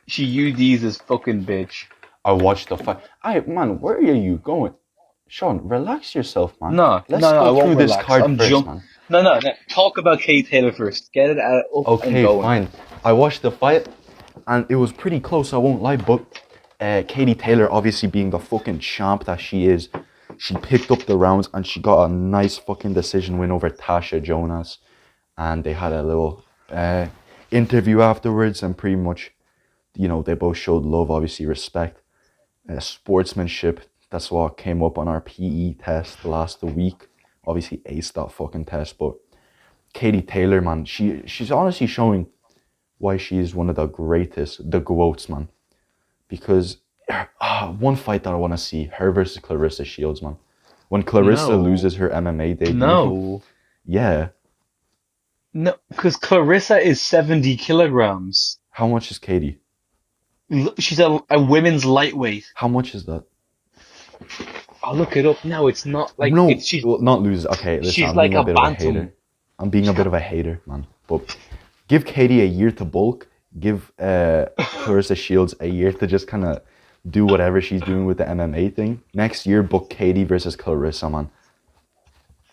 She UDs this fucking bitch. I watched the fight. Alright, man, where are you going? Sean, relax yourself, man. No, Let's no, no, I go through won't this relax. card I'm first, jump. man. No, no, no. Talk about Katie Taylor first. Get it up and Okay, going. fine. I watched the fight, and it was pretty close. I won't lie, but Katie Taylor, obviously being the fucking champ that she is, she picked up the rounds and she got a nice fucking decision win over Tasha Jonas, and they had a little interview afterwards, and pretty much, they both showed love, obviously respect, sportsmanship. That's what came up on our PE test last week. Obviously aced that fucking test, but Katie Taylor, man, she's honestly showing why she is one of the greatest, the GOATs, man. Because one fight that I want to see, her versus Clarissa Shields, man. When Clarissa No, loses her MMA debut, no, yeah. no. Because Clarissa is 70 kilograms. How much is Katie? She's a women's lightweight. How much is that? I'll look it up now. It's not like No, it's well, not lose. Okay, listen, she's I'm like being a a bit of a hater. bantam. I'm being a bit of a hater, man. But give Katie a year to bulk. Give Clarissa Shields a year to just kind of do whatever she's doing with the MMA thing. Next year, book Katie versus Clarissa, man.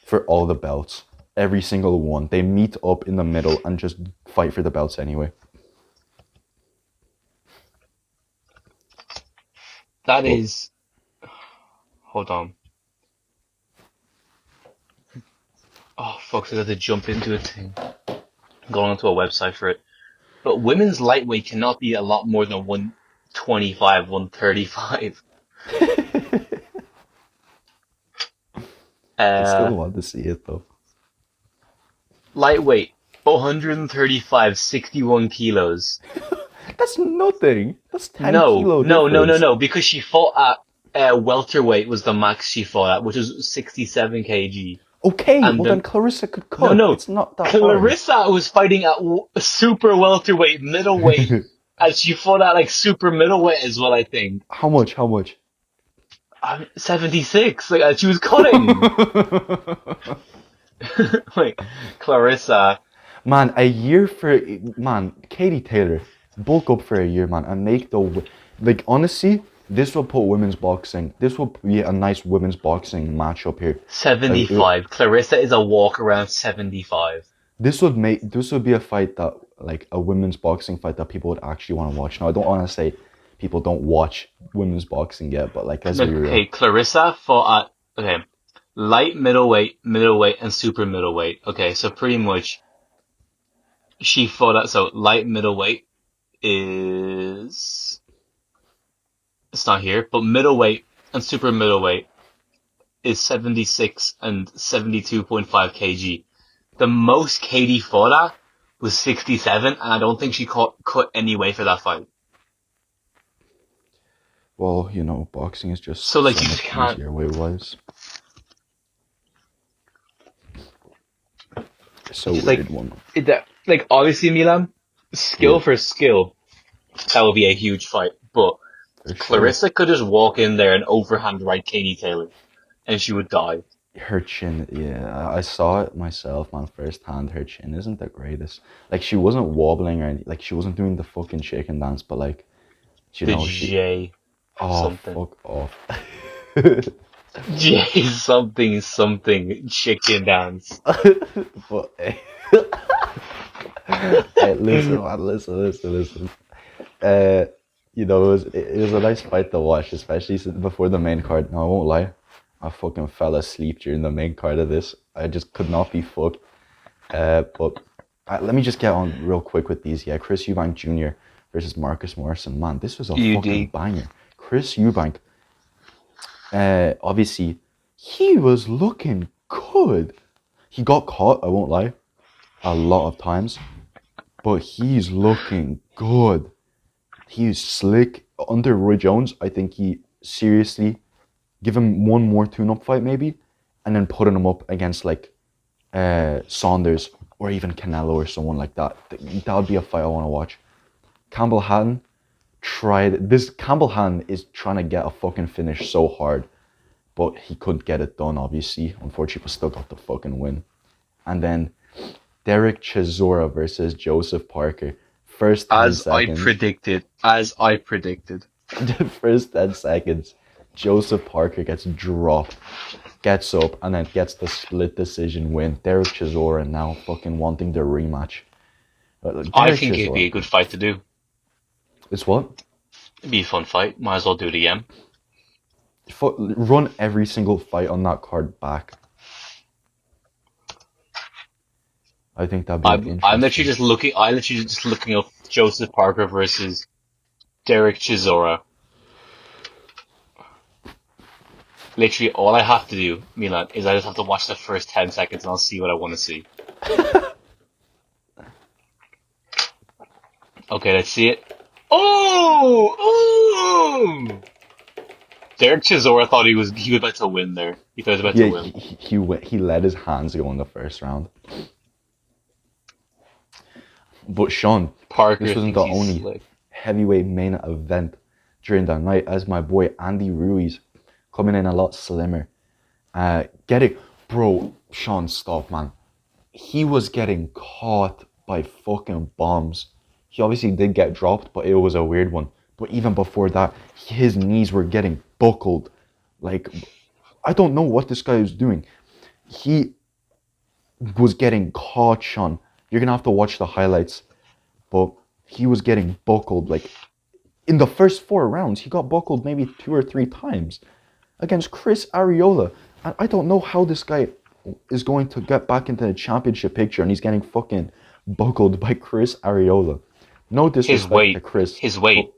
For all the belts. Every single one. They meet up in the middle and just fight for the belts anyway. That But is. Hold on. Oh fuck! So I got to jump into a thing. Going onto a website for it. But women's lightweight cannot be a lot more than 125, 135. I still Uh, want to see it though. lightweight, 135, 61 kilos. That's nothing. That's 10 No, kilo no, no, no, difference. no, because she fought at welterweight was the max she fought at, which was 67 kg. Okay, And well then then, Clarissa could no, cut. no, It's not that hard. Clarissa was fighting at super welterweight, middleweight, and she fought at like super middleweight as well, I think. How much? How much? 76, like she was cutting. Like Clarissa, Man, a year for man, Katie Taylor. bulk up for a year, man, and make like honestly, this will put women's boxing. This will be a nice women's boxing matchup here. Like 75. Clarissa is a walk around 75. this would be a fight that like a women's boxing fight that people would actually want to watch. Now I don't want to say people don't watch women's boxing yet, but like let's be real. Okay, Clarissa fought at, okay, light middleweight, middleweight, and super middleweight. Okay, so pretty much she fought at, so light middleweight is, it's not here, but middleweight and super middleweight is 76 and 72.5 kg. The most Katie fought at was 67, and I don't think she cut any weight for that fight. Well, you know, boxing is just So like so you much just can't. easier weight-wise. It's so Just weird one. like obviously Milan, skill Yeah, for skill, that would be a huge fight. But for sure. Clarissa could just walk in there and overhand right Katie Taylor, and she would die. Her chin, yeah, I saw it myself, man, firsthand. Her chin isn't the greatest. Like she wasn't wobbling or anything. Like she wasn't doing the fucking chicken dance, but like, you The know, she. J Oh, something. fuck off. J something chicken dance. But hey, listen, man, listen. Uh, you know, it was a nice fight to watch, especially before the main card. No, I won't lie, I fucking fell asleep during the main card of this. I just could not be fucked. But let me just get on real quick with these. Yeah, Chris Eubank Jr. versus Marcus Morrison. Man, this was a fucking UD. banger. Chris Eubank, obviously, he was looking good. He got caught, I won't lie, a lot of times, but he's looking good. He's slick. Under Roy Jones, I think he seriously give him one more tune-up fight maybe, and then putting him up against like Saunders or even Canelo or someone like that. That would be a fight I want to watch. Campbell Hatton tried this. Campbell Hatton is trying to get a fucking finish so hard, but he couldn't get it done. Obviously, unfortunately, but still got the fucking win. And then Derek Chisora versus Joseph Parker. First 10 As I seconds. predicted. As I predicted. The first 10 seconds, Joseph Parker gets dropped, gets up, and then gets the split decision win. Derek Chisora now fucking wanting the rematch. I Derek think it'd be Chisora. a good fight to do. It's what? It'd be a fun fight. Might as well do it again. Run every single fight on that card back. I think that'd be I'm interesting. literally just looking up Joseph Parker versus Derek Chisora. Literally, all I have to do, Milan, is I just have to watch the first 10 seconds and I'll see what I want to see. Okay, let's see it. Oh! Oh! Derek Chisora thought he was about to win there. He thought he was about to Yeah, win. he let his hands go in the first round. But Sean, this Parker wasn't thinks the he's only slick. heavyweight main event during the night, as my boy Andy Ruiz coming in a lot slimmer. Getting, bro, Sean, stop, man. He was getting caught by fucking bombs. He obviously did get dropped, but it was a weird one. But even before that, his knees were getting buckled. Like, I don't know what this guy was doing. He was getting caught, Sean. You're gonna have to watch the highlights. But he was getting buckled. Like, in the first 4 rounds, he got buckled maybe 2 or 3 times against Chris Arreola. And I don't know how this guy is going to get back into the championship picture and he's getting fucking buckled by Chris Arreola. No His disrespect to weight. Chris, His but weight.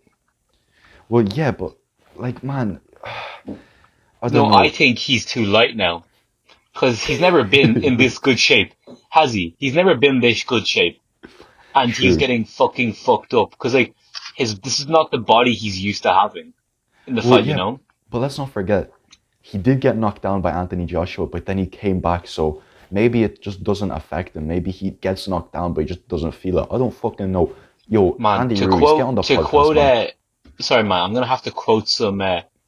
well, yeah, but like, man, I No, don't I know. think he's too light now. Because he's never been in this good shape. Has he? He's never been this good shape. And he's True. getting fucking fucked up. Because, like, this is not the body he's used to having in the Well, fight, you yeah, know? but let's not forget, he did get knocked down by Anthony Joshua, but then he came back, so maybe it just doesn't affect him. Maybe he gets knocked down, but he just doesn't feel it. I don't fucking know. Yo, Man, Andy Ruiz, get on the podcast, man. sorry, man, I'm gonna have to quote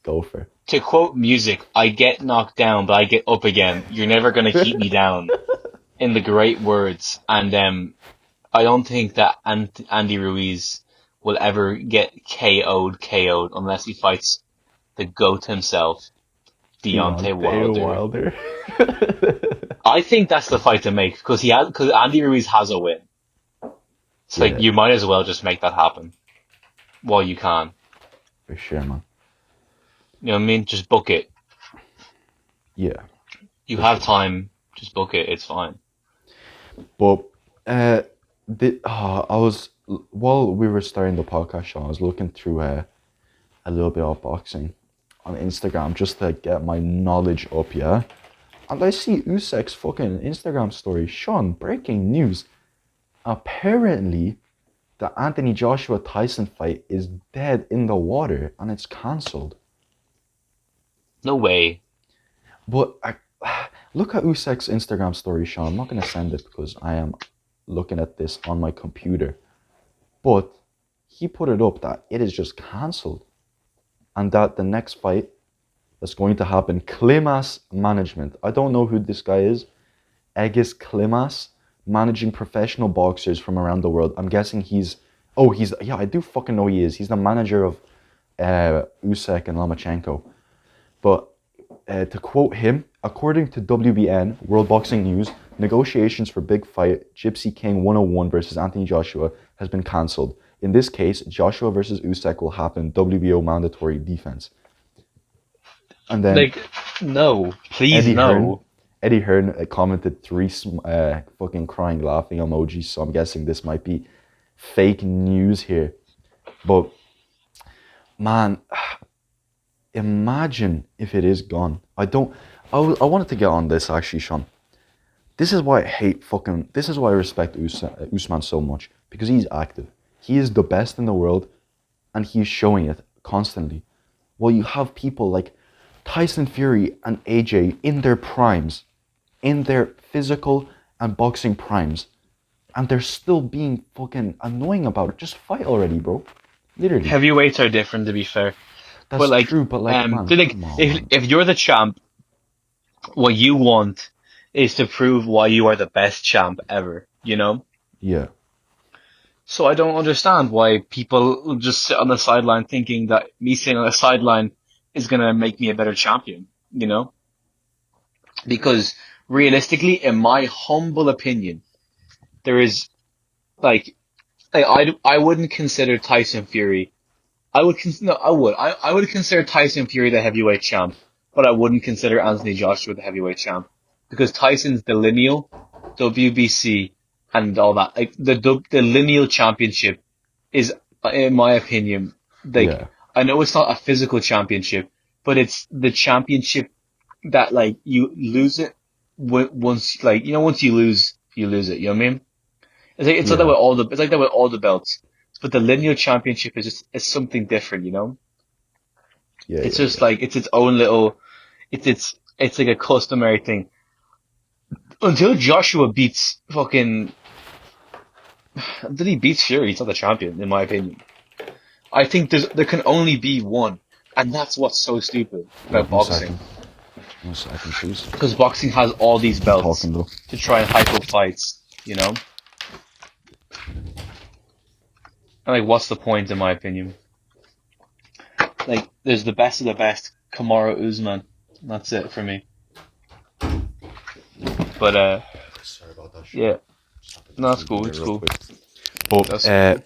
Go for it. to quote music, I get knocked down, but I get up again. You're never gonna keep me down. In the great words. And, I don't think that Andy Ruiz will ever get KO'd unless he fights the GOAT himself, Deontay Deontay Wilder. Wilder. I think that's the fight to make because Andy Ruiz has a win. It's like Yeah, you might as well just make that happen while you can. for sure, man. You know what I mean? Just book it. Yeah, You for have sure. time. Just book it. It's fine. But I was while we were starting the podcast, Sean, I was looking through a little bit of boxing on Instagram just to get my knowledge up, yeah. And I see Usyk's fucking Instagram story. Sean, breaking news. Apparently, the Anthony Joshua Tyson fight is dead in the water and it's cancelled. No way. But look at Usyk's Instagram story, Sean. I'm not gonna send it because I am looking at this on my computer. But he put it up that it is just cancelled. And that the next fight that's going to happen, Klimas Management. I don't know who this guy is. Egis Klimas, managing professional boxers from around the world. I'm guessing I do fucking know he is. He's the manager of Usyk and Lomachenko. But to quote him, according to WBN, World Boxing News, negotiations for big fight Gypsy King 101 versus Anthony Joshua has been cancelled. In this case, Joshua versus Usyk will happen WBO mandatory defense. And then Like, no. Please, no. Eddie Hearn commented 3 fucking crying laughing emojis, so I'm guessing this might be fake news here. But man, imagine if it is gone. I wanted to get on this actually, Sean. This is why I respect Usman so much, because he's active. He is the best in the world and he's showing it constantly. Well, you have people like Tyson Fury and AJ in their primes, in their physical and boxing primes, and they're still being fucking annoying about it. Just fight already, bro. Literally. Heavyweights are different, to be fair. That's But like, true, but like, man, like come if on. if you're the champ, what you want is to prove why you are the best champ ever. You know. Yeah, So I don't understand why people just sit on the sideline thinking that me sitting on the sideline is gonna make me a better champion. You know. Because realistically, in my humble opinion, there is like, I wouldn't consider Tyson Fury. I would consider Tyson Fury the heavyweight champ, but I wouldn't consider Anthony Joshua the heavyweight champ because Tyson's the lineal WBC and all that. Like the lineal championship is, in my opinion, like yeah, I know it's not a physical championship, but it's the championship that like you lose it once, like once you lose it. You know what I mean? It's like that yeah, with it's like that with all the belts. But the lineal championship is something different. You know? yeah, It's yeah, just yeah. like it's its own little. It's like a customary thing. Until Joshua beats fucking. Until he beats Fury, he's not the champion, in my opinion. I think there can only be one, and that's what's so stupid Wait about boxing. one second, please. Because boxing has all these Keep belts talking though. to try and hype up fights, you know? And like, what's the point, in my opinion? Like, there's the best of the best, Kamaru Usman. That's it for me. But, Sorry about that, Sean. yeah. Just have to No, do it's cool, something it's there real cool. quick. But That's cool.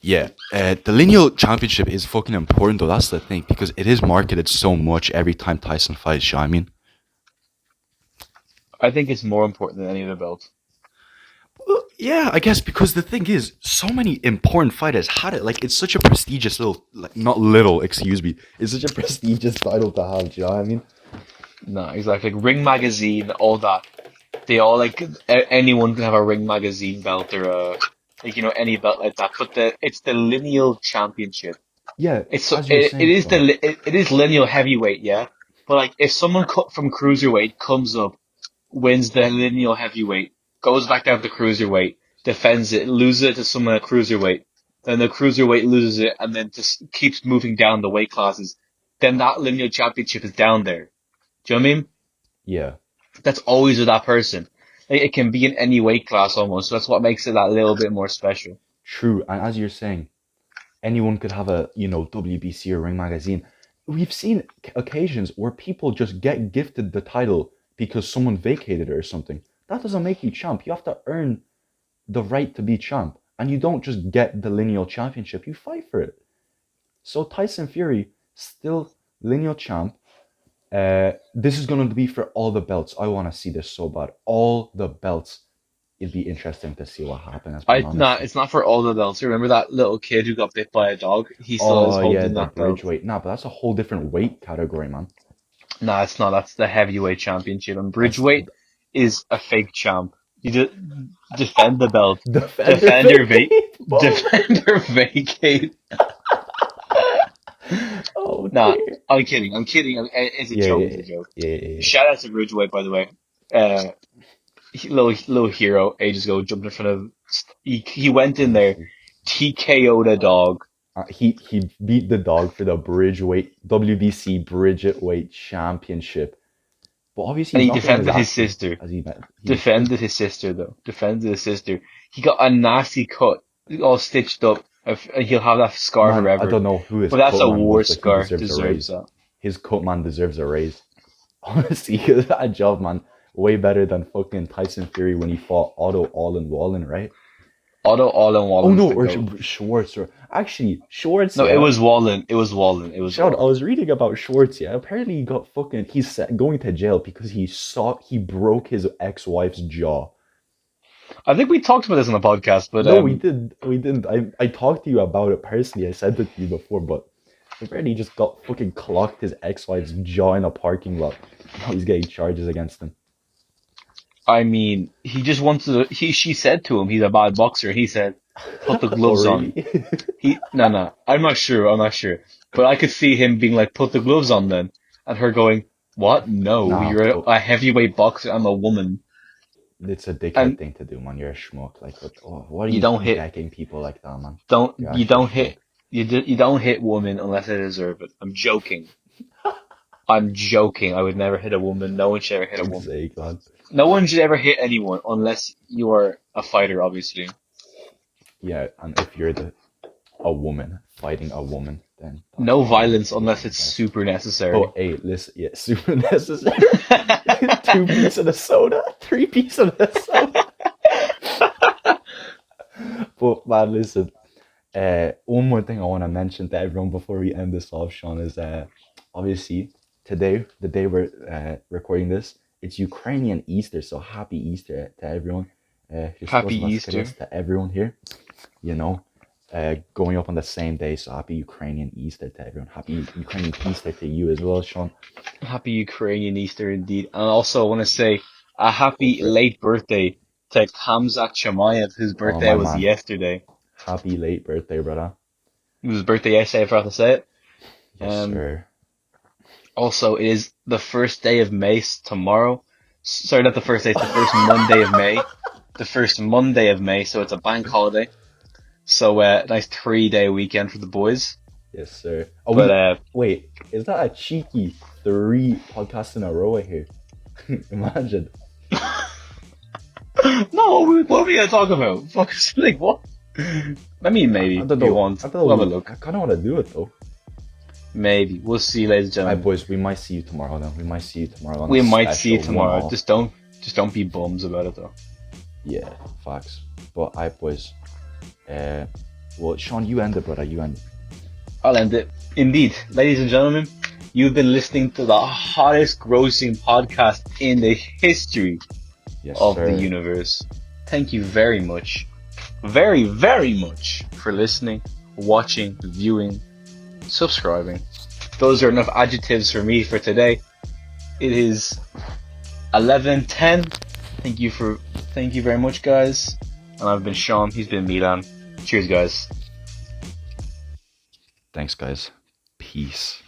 yeah, the lineal championship is fucking important though. That's the thing because it is marketed so much every time Tyson fights. You know what I mean, I think it's more important than any other belt. well, yeah, I guess because the thing is, so many important fighters had it. Like it's such a prestigious little, like not little, excuse me. It's such a prestigious title to have. Do you know what I mean? No, exactly. Like, Ring Magazine, all that. They all, like, anyone can have a Ring Magazine belt or like, any belt like that. But it's the lineal championship. Yeah, It's as you were it saying, is Sean. it is lineal heavyweight, yeah. But like if someone from cruiserweight comes up, wins the lineal heavyweight, goes back down to cruiserweight, defends it, loses it to someone at cruiserweight, then the cruiserweight loses it, and then just keeps moving down the weight classes, then that lineal championship is down there. Do you know what I mean? Yeah, That's always with that person. Like, it can be in any weight class almost. So that's what makes it that little bit more special. True, and as you're saying, anyone could have a WBC or Ring Magazine. We've seen occasions where people just get gifted the title because someone vacated it or something. That doesn't make you champ. You have to earn the right to be champ, and you don't just get the lineal championship. You fight for it. So Tyson Fury still lineal champ. This is going to be for all the belts. I want to see this so bad. All the belts. It'd be interesting to see what happens. It's not for all the belts. Remember that little kid who got bit by a dog? He still is Oh yeah, holding the that belt. bridge weight. Nah, but that's a whole different weight category, man. Nah, it's not. That's the heavyweight championship. And That's bridgeweight is a fake champ. You defend the belt. defender Defender vacate. defender vacate. Oh Nah, dear. I'm kidding. I'm kidding. It's a Yeah, joke. yeah, It's a joke. yeah. Shout out to Bridgeweight, by the way. Little hero ages ago jumped in front of. He went in there, Honestly. TKO'd a dog. He beat the dog for the bridgeweight WBC bridgeweight championship. But obviously And he's he not going as defended his active sister. as he met. Defended his sister, though. Defended his sister. He got a nasty cut, all stitched up. He'll have that scar Man, forever. I don't know who his But that's a cut man war was, but scar. he deserves a Deserves raise. that. His cut man deserves a raise. Honestly, he did that job, man. Way better than fucking Tyson Fury when he fought Otto Allen Wallen, right? Otto Allen Wallen. Oh no, or Schwartz. Or actually, Schwartz. No, yeah. it was Wallen. It was Wallen. It was. Shout, I Wallen. was reading about Schwartz. Yeah, apparently he got fucking. He's going to jail because he broke his ex-wife's jaw. I think we talked about this on the podcast, but No, we didn't. I talked to you about it personally. I said it to you before, but apparently he just got fucking clocked his ex-wife's jaw in a parking lot. Now he's getting charges against him. I mean, he just wanted to. She said to him, he's a bad boxer. And he said, "Put the gloves Oh, really? on." No. I'm not sure. But I could see him being like, "Put the gloves on then," and her going, "What? No, Nah, you're but- a heavyweight boxer. I'm a woman." It's a dickhead And- thing to do, man. You're a schmuck. Like, what are You you don't hit- attacking people like that, man? Don't You're you actually don't a hit you don't hit women unless they deserve it. I'm joking. I'm joking. I would never hit a woman. No one should ever hit a schmuck. woman. Sake, man. No one should ever hit anyone unless you are a fighter, obviously. Yeah, and if you're a woman fighting a woman, then No that's- violence unless it's super necessary. Oh, hey, listen, yeah, super necessary. 2 pieces of the soda, 3 pieces of the soda. But man, listen. One more thing I want to mention to everyone before we end this off, Sean, is obviously today, the day we're recording this, it's Ukrainian Easter, so happy Easter to everyone. Happy Easter. To everyone here. You know, going up on the same day, so happy Ukrainian Easter to everyone. Happy Ukrainian Easter to you as well, Sean. Happy Ukrainian Easter indeed. And also I want to say a happy Go for it. late birthday to Kamzat Shamayev, whose birthday my was man. yesterday. Happy late birthday, brother. It was his birthday yesterday, I forgot to say it. Yes, sir. Also, it is the first day of May tomorrow. Sorry, not the first day, it's the first Monday of May. The first Monday of May, so it's a bank holiday. So, nice 3-day weekend for the boys. Yes, sir. Oh, But, wait, is that a cheeky 3 podcasts in a row here? Imagine. no, what are we going to talk about? Fuck, like, what? I mean, maybe, I don't if know. you want. I don't know. We'll have a look. I kind of want to do it though. Maybe. We'll see, ladies and Alright, gentlemen. boys, we might see you tomorrow then. We might see you tomorrow. On We a might see you special tomorrow. one-off. Just don't be bums about it, though. Yeah, facts. But alright, boys. Well, Sean, you end it, brother. You end it. I'll end it. Indeed, ladies and gentlemen, you've been listening to the hottest grossing podcast in the history Yes, of sir. the universe. Thank you very much. Very, very much for listening, watching, viewing, subscribing. Those are enough adjectives for me for today. It is 11:10. Thank you very much, guys. And I've been Sean. He's been Milan. Cheers, guys. Thanks, guys. Peace.